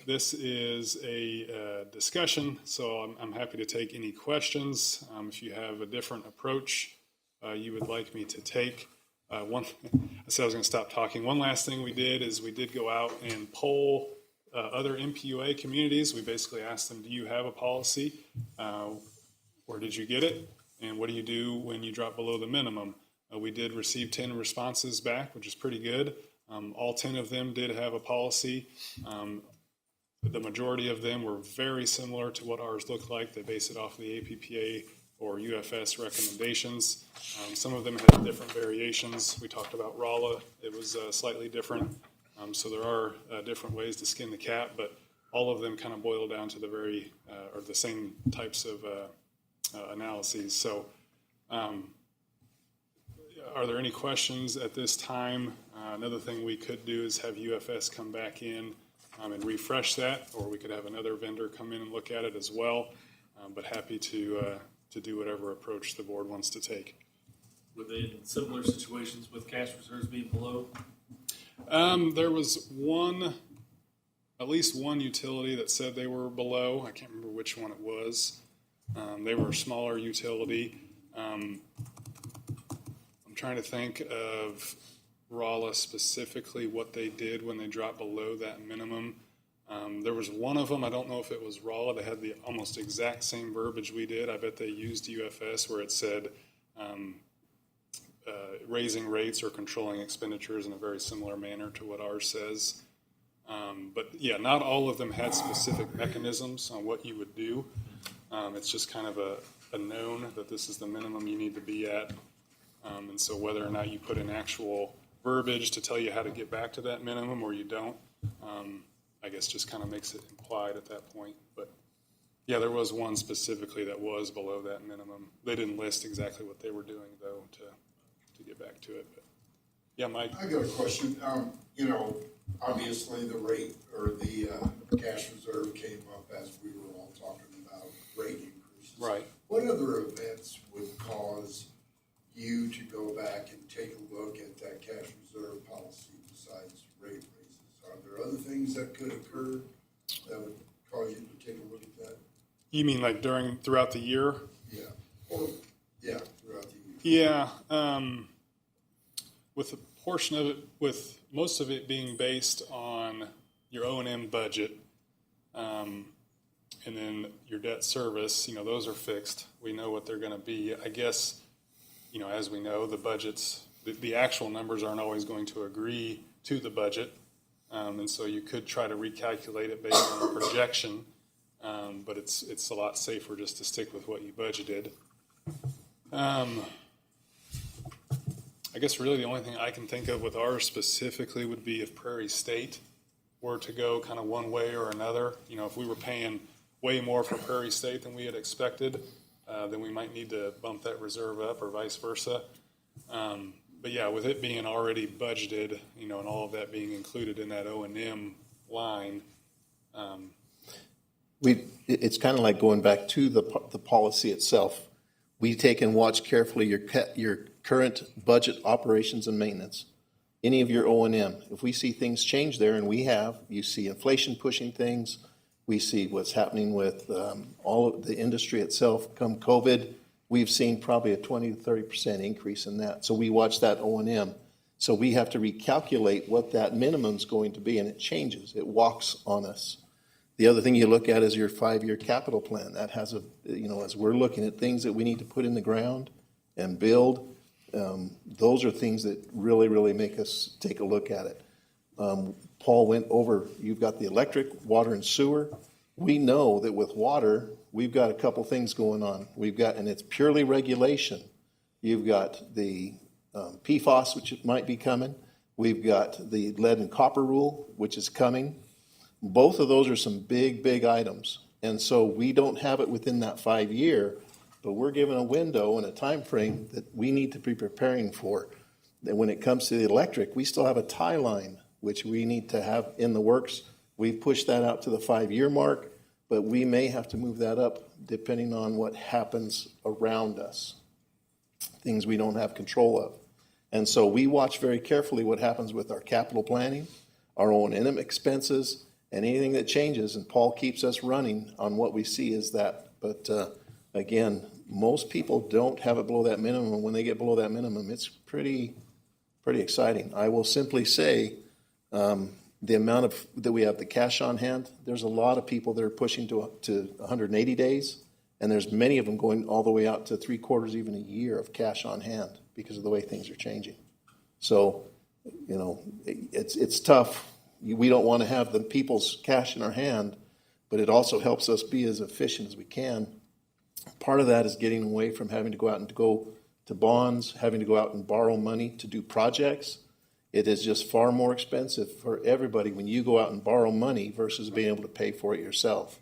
This is a discussion, so I'm happy to take any questions. If you have a different approach you would like me to take. I said I was going to stop talking. One last thing we did is we did go out and poll other MPUA communities. We basically asked them, do you have a policy? Where did you get it? And what do you do when you drop below the minimum? We did receive 10 responses back, which is pretty good. All 10 of them did have a policy. The majority of them were very similar to what ours looked like. They base it off the APPA or UFS recommendations. Some of them had different variations. We talked about Rolla. It was slightly different. So there are different ways to skin the cat, but all of them kind of boil down to the same types of analyses. So are there any questions at this time? Another thing we could do is have UFS come back in and refresh that, or we could have another vendor come in and look at it as well. But happy to do whatever approach the board wants to take. Were they in similar situations with cash reserves being below? There was at least one utility that said they were below. I can't remember which one it was. They were a smaller utility. I'm trying to think of Rolla specifically, what they did when they dropped below that minimum. There was one of them, I don't know if it was Rolla, they had the almost exact same verbiage we did. I bet they used UFS where it said raising rates or controlling expenditures in a very similar manner to what ours says. But yeah, not all of them had specific mechanisms on what you would do. It's just kind of a known that this is the minimum you need to be at. And so whether or not you put in actual verbiage to tell you how to get back to that minimum or you don't, I guess just kind of makes it implied at that point. But yeah, there was one specifically that was below that minimum. They didn't list exactly what they were doing though to get back to it. But yeah, Mike. I got a question. Obviously the rate or the cash reserve came up as we were all talking about rate increases. Right. What other events would cause you to go back and take a look at that cash reserve policy besides rate raises? Are there other things that could occur that would cause you to take a look at that? You mean like throughout the year? Yeah. Throughout the year. Yeah. With a portion of it, with most of it being based on your O&M budget, and then your debt service, those are fixed. We know what they're going to be. I guess, as we know, the budgets, the actual numbers aren't always going to agree to the budget. And so you could try to recalculate it based on a projection, but it's a lot safer just to stick with what you budgeted. I guess really the only thing I can think of with ours specifically would be if Prairie State were to go kind of one way or another. If we were paying way more for Prairie State than we had expected, then we might need to bump that reserve up or vice versa. But yeah, with it being already budgeted, and all of that being included in that O&M line. It's kind of like going back to the policy itself. We take and watch carefully your current budget operations and maintenance, any of your O&M. If we see things change there, and you see inflation pushing things, we see what's happening with all of the industry itself. Come COVID, we've seen probably a 20 to 30% increase in that. So we watch that O&M. So we have to recalculate what that minimum is going to be, and it changes. It walks on us. The other thing you look at is your 5-year capital plan. That has as we're looking at things that we need to put in the ground and build, those are things that really, really make us take a look at it. Paul went over, you've got the electric, water, and sewer. We know that with water, we've got a couple things going on. And it's purely regulation. You've got the PFAS, which might be coming. We've got the lead and copper rule, which is coming. Both of those are some big, big items. And so we don't have it within that 5-year, but we're given a window and a time frame that we need to be preparing for. And when it comes to the electric, we still have a tie line, which we need to have in the works. We've pushed that out to the 5-year mark, but we may have to move that up depending on what happens around us, things we don't have control of. And so we watch very carefully what happens with our capital planning, our O&M expenses, and anything that changes, and Paul keeps us running on what we see is that. But again, most people don't have it below that minimum. And when they get below that minimum, it's pretty exciting. I will simply say, the amount of, that we have the cash on hand, there's a lot of people that are pushing to 180 days. And there's many of them going all the way out to 3/4, even a year of cash on hand because of the way things are changing. So, you know, it's tough. We don't want to have the people's cash in our hand, but it also helps us be as efficient as we can. Part of that is getting away from having to go out and go to bonds, having to go out and borrow money to do projects. It is just far more expensive for everybody when you go out and borrow money versus being able to pay for it yourself.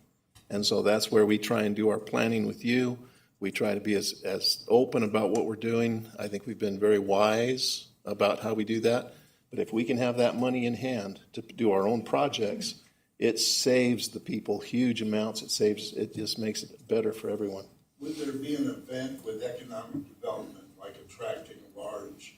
And so that's where we try and do our planning with you. We try to be as open about what we're doing. I think we've been very wise about how we do that. But if we can have that money in hand to do our own projects, it saves the people huge amounts. It just makes it better for everyone. Would there be an event with economic development, like attracting a large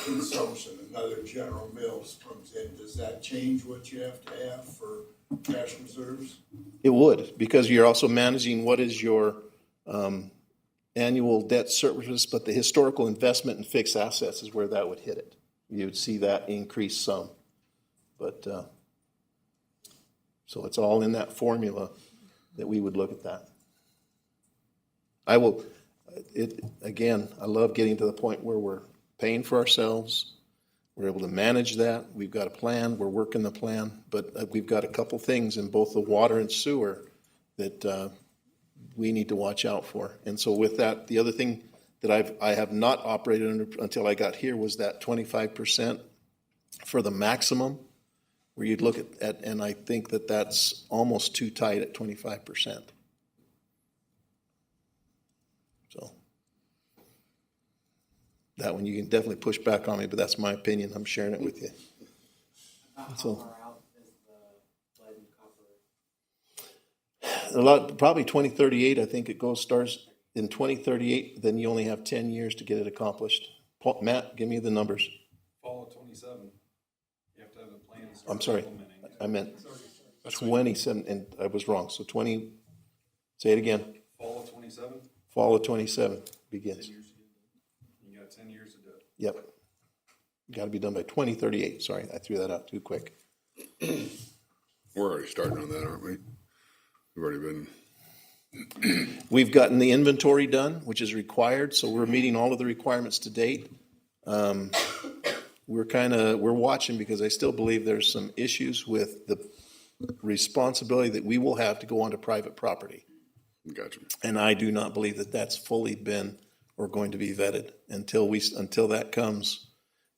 consumption, another General Mills comes in, does that change what you have to have for cash reserves? It would, because you're also managing what is your annual debt service, but the historical investment in fixed assets is where that would hit it. You would see that increase some. But so it's all in that formula that we would look at that. I love getting to the point where we're paying for ourselves. We're able to manage that. We've got a plan. We're working the plan. But we've got a couple things in both the water and sewer that we need to watch out for. And so with that, the other thing that I have not operated under until I got here was that 25% for the maximum, where you'd look at and I think that that's almost too tight at 25%. So that one you can definitely push back on me, but that's my opinion. I'm sharing it with you. How So- far out is the lead and copper? Probably 2038. I think it starts in 2038. Then you only have 10 years to get it accomplished. Matt, give me the numbers. Fall of 27, you have to have a plan to start I'm sorry, implementing. I meant 27, and I was wrong. So 20. Say it again. Fall of 27, Fall of 27 begins. 10 years to get it done. You got 10 years to do it. Yep. Got to be done by 2038. Sorry, I threw that out too quick. We're already starting on that, aren't we? We've already been. We've gotten the inventory done, which is required, so we're meeting all of the requirements to date. We're watching because I still believe there's some issues with the responsibility that we will have to go onto private property. Gotcha. And I do not believe that that's fully been or going to be vetted until that comes.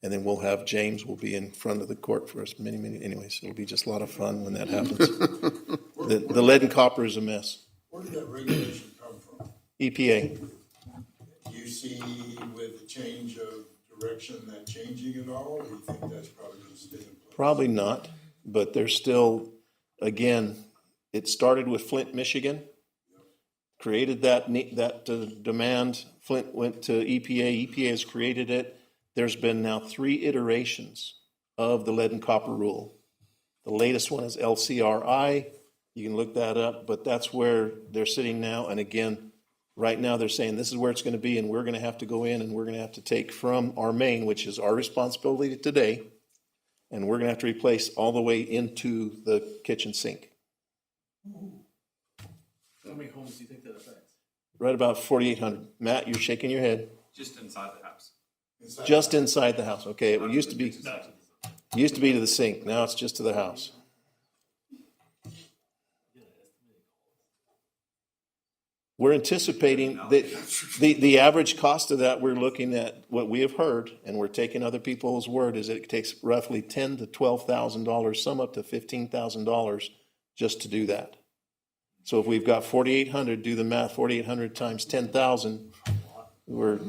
And then we'll have James will be in front of the court for us anyways. It'll be just a lot of fun when that happens. The lead and copper is a mess. Where did that regulation come from? EPA. Do you see with the change of direction that changing at all, or do you think that's probably going to stay in place? Probably not, but there's still, again, it started with Flint, Michigan, created that demand. Flint went to EPA. EPA has created it. There's been now 3 iterations of the lead and copper rule. The latest one is LCRI. You can look that up, but that's where they're sitting now. And again, right now they're saying this is where it's going to be, and we're going to have to go in and we're going to have to take from our main, which is our responsibility today, and we're going to have to replace all the way into the kitchen sink. How many homes do you think that affects? Right about 4,800. Matt, you're shaking your head. Just inside the house. Just inside the house. Okay, it used to be to the sink. Now it's just to the house. We're anticipating that the average cost of that, we're looking at what we have heard, and we're taking other people's word, is it takes roughly $10,000 to $12,000, some up to $15,000 just to do that. So if we've got 4,800, do the math, 4,800 times 10,000, we're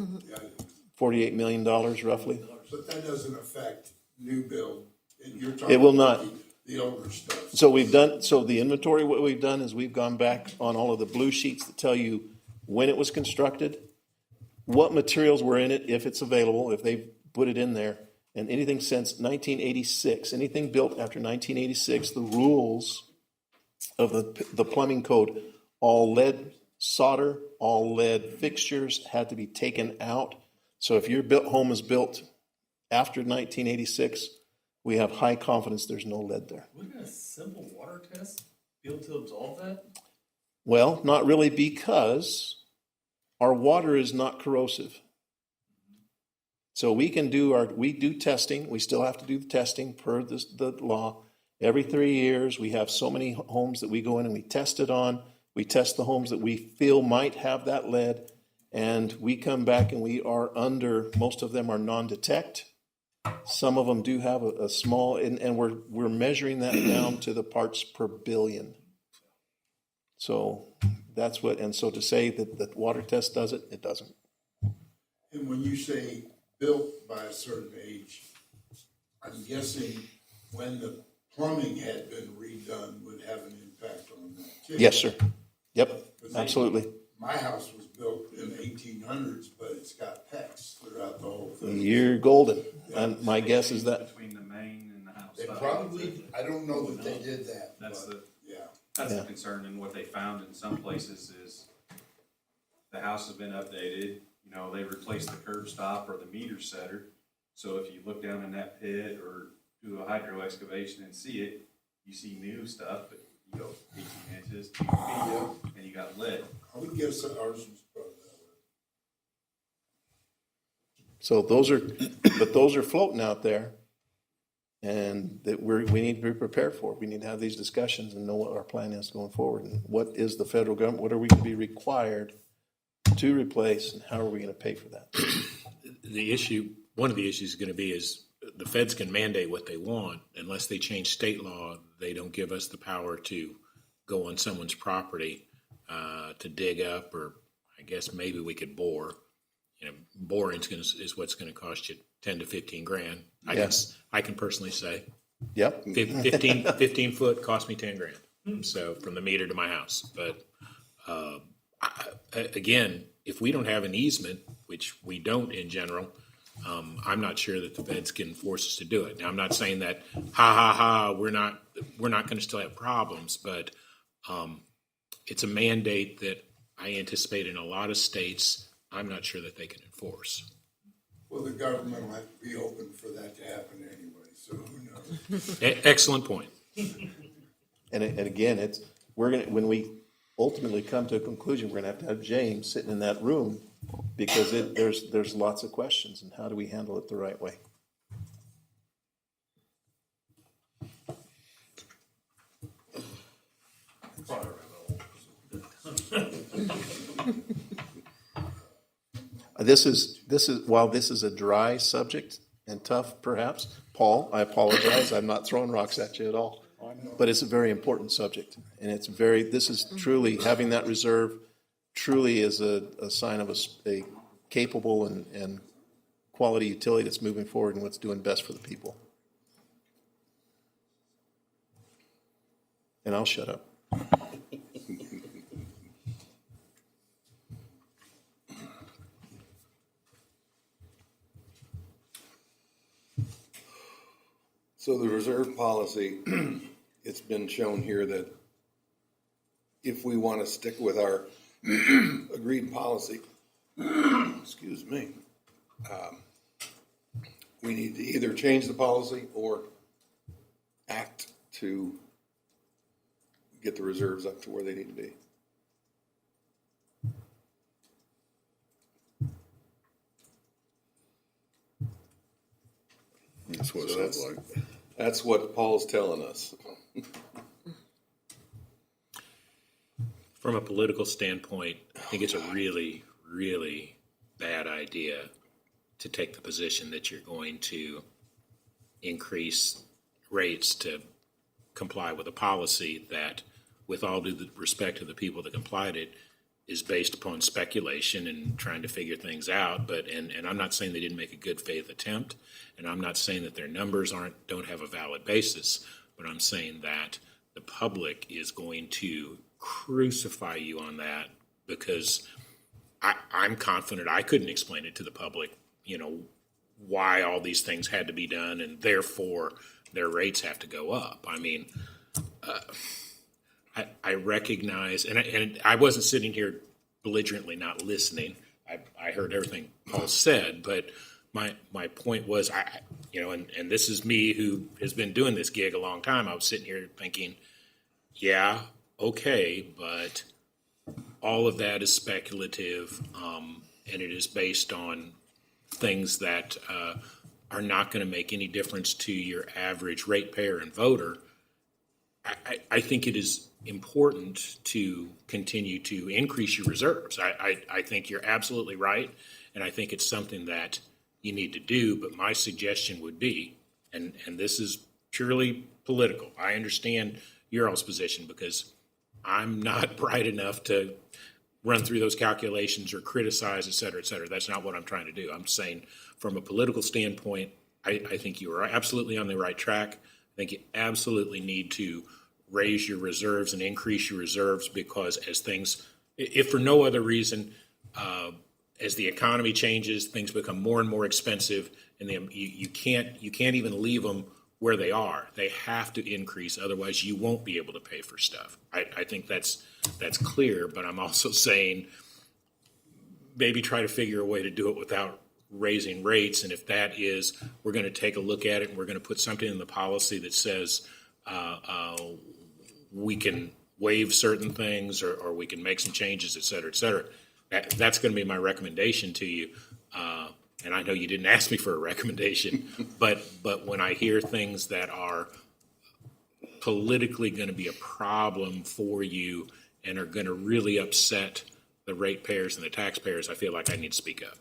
$48 million roughly. But that doesn't affect new build. You're talking It will not. The older stuff. So the inventory, what we've done is we've gone back on all of the blue sheets that tell you when it was constructed, what materials were in it, if it's available, if they've put it in there, and anything since 1986, anything built after 1986, the rules of the plumbing code, all lead solder, all lead fixtures had to be taken out. So if your home is built after 1986, we have high confidence there's no lead there. Wouldn't a simple water test be able to absolve that? Well, not really, because our water is not corrosive. So we do testing. We still have to do the testing per the law. Every 3 years, we have so many homes that we go in and we test it on. We test the homes that we feel might have that lead, and we come back and we are under, most of them are non-detect. Some of them do have a small, and we're measuring that down to the parts per billion. So that's what, and so to say that the water test does it, it doesn't. And when you say built by a certain age, I'm guessing when the plumbing had been redone would have an impact on that too. Yes, sir. Yep, absolutely. My house was built in the 1800s, but it's got PEX throughout the whole thing. You're golden. And my guess is that. Between the main and the house. They probably, I don't know that they did that. That's but, yeah. That's Yeah. the concern, and what they found in some places is the house has been updated, you know, they replaced the curb stop or the meter setter. So if you look down in that pit or do a hydro excavation and see it, you see new stuff, but you go 18 inches, 2 feet, and you got lead. I would guess that ours was probably that way. So those are floating out there, and that we need to be prepared for. We need to have these discussions and know what our plan is going forward, and what is the federal government, what are we going to be required to replace, and how are we going to pay for that? One of the issues is going to be is the feds can mandate what they want. Unless they change state law, they don't give us the power to go on someone's property to dig up, or I guess maybe we could bore. You know, boring is what's going to cost you 10 to 15 grand. I can personally say, Yep. 15 foot cost me 10 grand. So from the meter to my house. But again, if we don't have an easement, which we don't in general, I'm not sure that the feds can force us to do it. Now, I'm not saying that we're not going to still have problems, but it's a mandate that I anticipate in a lot of states. I'm not sure that they can enforce. Well, the government will have to be open for that to happen anyway, so who knows? Excellent point. And again, when we ultimately come to a conclusion, we're going to have James sitting in that room, because there's lots of questions, and how do we handle it the right way? This is while this is a dry subject and tough, perhaps, Paul, I apologize. I'm not throwing rocks at you at all, but it's a very important subject, and this is truly, having that reserve truly is a sign of a capable and quality utility that's moving forward and what's doing best for the people. And I'll shut up. So the reserve policy, it's been shown here that if we want to stick with our agreed policy, excuse me, we need to either change the policy or act to get the reserves up to where they need to be. That's what it sounds like. That's what Paul's telling us. From a political standpoint, I think it's a really, really bad idea to take the position that you're going to increase rates to comply with a policy that, with all due respect to the people that complied it, is based upon speculation and trying to figure things out. But and I'm not saying they didn't make a good faith attempt, and I'm not saying that their numbers don't have a valid basis, but I'm saying that the public is going to crucify you on that, because I'm confident I couldn't explain it to the public, why all these things had to be done, and therefore their rates have to go up. I mean, I recognize, and I wasn't sitting here belligerently not listening. I heard everything Paul said, but my point was, and this is me who has been doing this gig a long time. I was sitting here thinking, yeah, okay, but all of that is speculative, and it is based on things that are not going to make any difference to your average ratepayer and voter. I think it is important to continue to increase your reserves. I think you're absolutely right, and I think it's something that you need to do, but my suggestion would be, and this is purely political, I understand your all's position because I'm not bright enough to run through those calculations or criticize, et cetera, et cetera. That's not what I'm trying to do. I'm saying from a political standpoint, I think you are absolutely on the right track. I think you absolutely need to raise your reserves and increase your reserves because as things, if for no other reason, as the economy changes, things become more and more expensive, and you can't even leave them where they are. They have to increase, otherwise you won't be able to pay for stuff. I think that's clear, but I'm also saying maybe try to figure a way to do it without raising rates, and if that is, we're going to take a look at it and we're going to put something in the policy that says we can waive certain things or we can make some changes, et cetera, et cetera. That's going to be my recommendation to you. And I know you didn't ask me for a recommendation, but when I hear things that are politically going to be a problem for you and are going to really upset the ratepayers and the taxpayers, I feel like I need to speak up.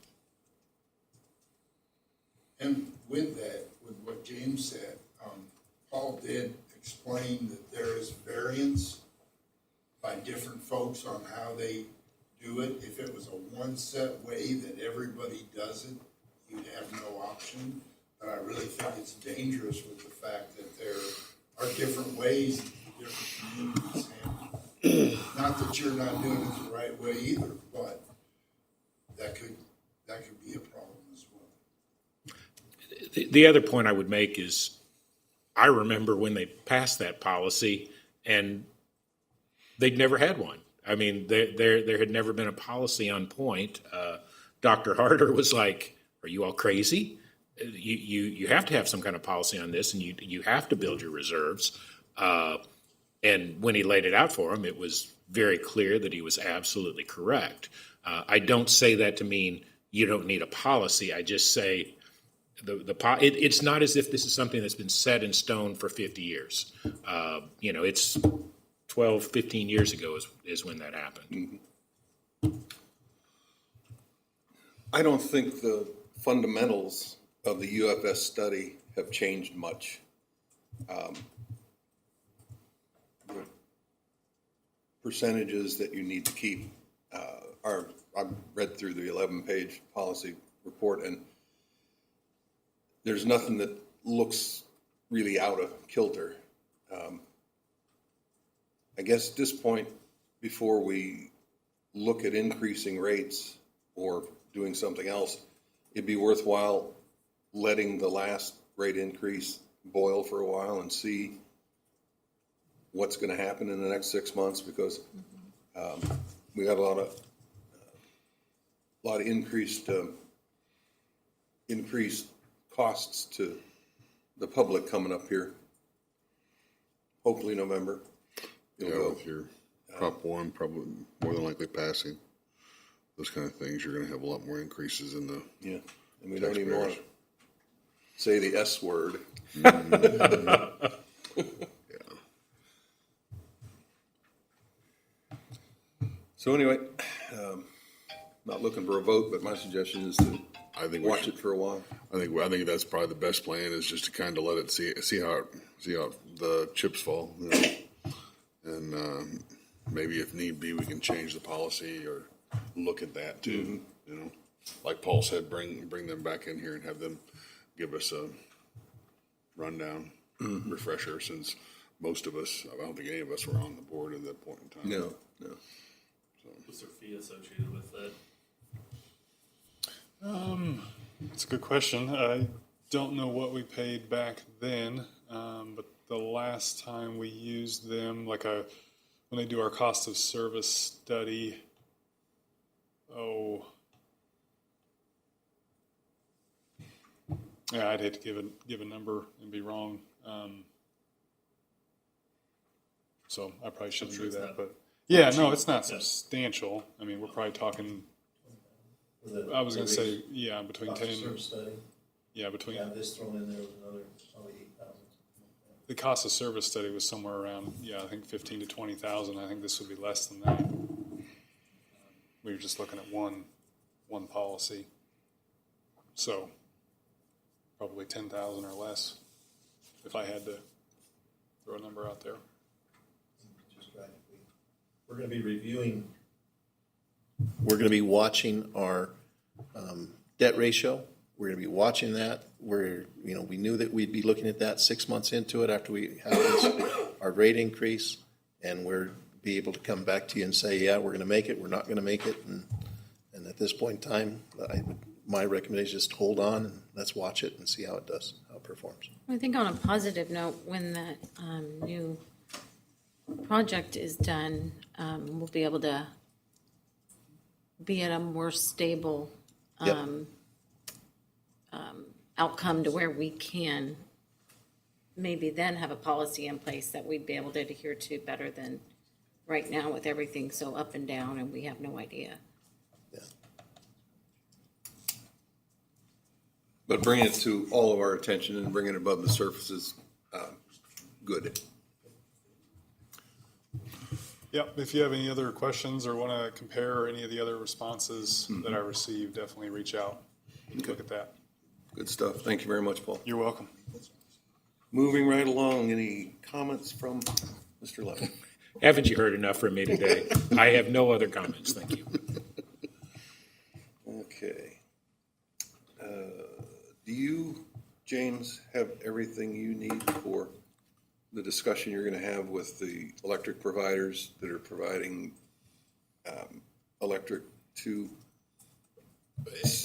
And with that, with what James said, Paul did explain that there is variance by different folks on how they do it. If it was a one set way that everybody does it, you'd have no option. But I really think it's dangerous with the fact that there are different ways different communities handle it. Not that you're not doing it the right way either, but that could be a problem as well. The other point I would make is I remember when they passed that policy and they'd never had one. I mean, there had never been a policy on point. Dr. Harder was like, are you all crazy? You have to have some kind of policy on this, and you have to build your reserves. And when he laid it out for him, it was very clear that he was absolutely correct. I don't say that to mean you don't need a policy. I just say it's not as if this is something that's been set in stone for 50 years. It's 12, 15 years ago is when that happened. I don't think the fundamentals of the UFS study have changed much. The percentages that you need to keep I've read through the 11-page policy report, and there's nothing that looks really out of kilter. I guess at this point, before we look at increasing rates or doing something else, it'd be worthwhile letting the last rate increase boil for a while and see what's going to happen in the next 6 months, because we got a lot of increased costs to the public coming up here. Hopefully November. With your Prop 1 probably more than likely passing, those kind of things, you're going to have a lot more increases in the and we don't even want to say the S word. So anyway, not looking for a vote, but my suggestion is to watch it for a while. I think that's probably the best plan, is just to kind of let it see how the chips fall, and maybe if need be, we can change the policy or look at that too. Like Paul said, bring them back in here and have them give us a rundown, refresher, since most of us, I don't think any of us were on the board at that point in time. No. Was there a fee associated with that? It's a good question. I don't know what we paid back then, but the last time we used them, when they do our cost of service study, Yeah, I'd hate to give a number and be wrong. So I probably shouldn't do that, but yeah, no, it's not substantial. I mean, we're probably talking, I was going to say, yeah, between 10 and, yeah, between, this thrown in there was another, probably 8,000. the cost of service study was somewhere around, yeah, I think 15 to 20,000. I think this would be less than that. We were just looking at one policy. So probably 10,000 or less if I had to throw a number out there. We're going to be reviewing. We're going to be watching our debt ratio. We're going to be watching that. We knew that we'd be looking at that 6 months into it after we have our rate increase, and we're be able to come back to you and say, yeah, we're going to make it, we're not going to make it, and at this point in time, my recommendation is to hold on and let's watch it and see how it does, how it performs. I think on a positive note, when that new project is done, we'll be able to be at a more stable outcome to where we can maybe then have a policy in place that we'd be able to adhere to better than right now with everything so up and down and we have no idea. Yeah. But bringing it to all of our attention and bringing it above the surface is good. Yep, if you have any other questions or want to compare any of the other responses that I received, definitely reach out. We can look at that. Good stuff. Thank you very much, Paul. You're welcome. Moving right along, any comments from Mr. Levin? Haven't you heard enough from me today? I have no other comments, thank you. Okay. Do you, James, have everything you need for the discussion you're going to have with the electric providers that are providing electric to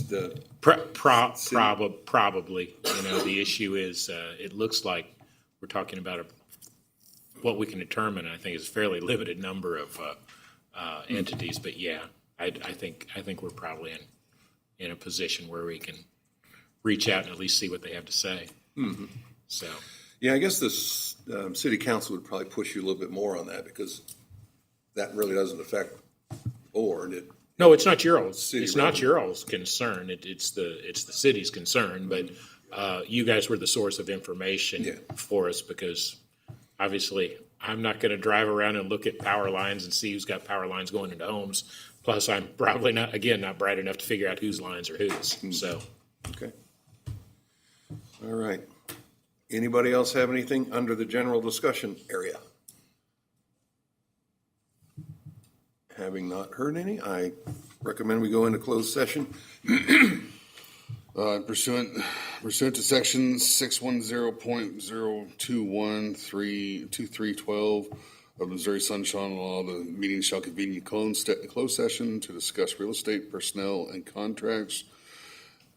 the Probably. You know, the issue is, it looks like we're talking about what we can determine. I think is a fairly limited number of entities, but yeah, I think we're probably in a position where we can reach out and at least see what they have to say. Mm-hmm. So, yeah, I guess this city council would probably push you a little bit more on that because that really doesn't affect board. no, it's not your all's. City It's revenue. not your all's concern. It's the city's concern. But you guys were the source of information for us because obviously I'm not going to drive around and look at power lines and see who's got power lines going into homes. Plus, I'm probably not bright enough to figure out whose lines are whose. So, Okay. All right. Anybody else have anything under the general discussion area? Having not heard any, I recommend we go into closed session. Pursuant to section 610.021.2312 of Missouri Sunshine Law, the meeting shall convene in closed session to discuss real estate, personnel, and contracts.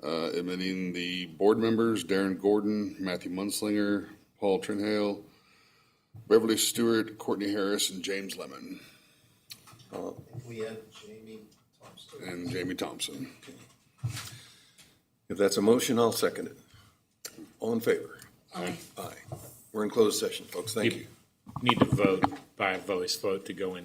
Admitting the board members, Darren Gordon, Matthew Munslinger, Paul Trinhale, Beverly Stewart, Courtney Harris, and James Lemon. We had Jamie Thompson. And Jamie Thompson. If that's a motion, I'll second it. All in favor? Aye. Aye. We're in closed session, folks. Thank you. need to vote by voice vote to go into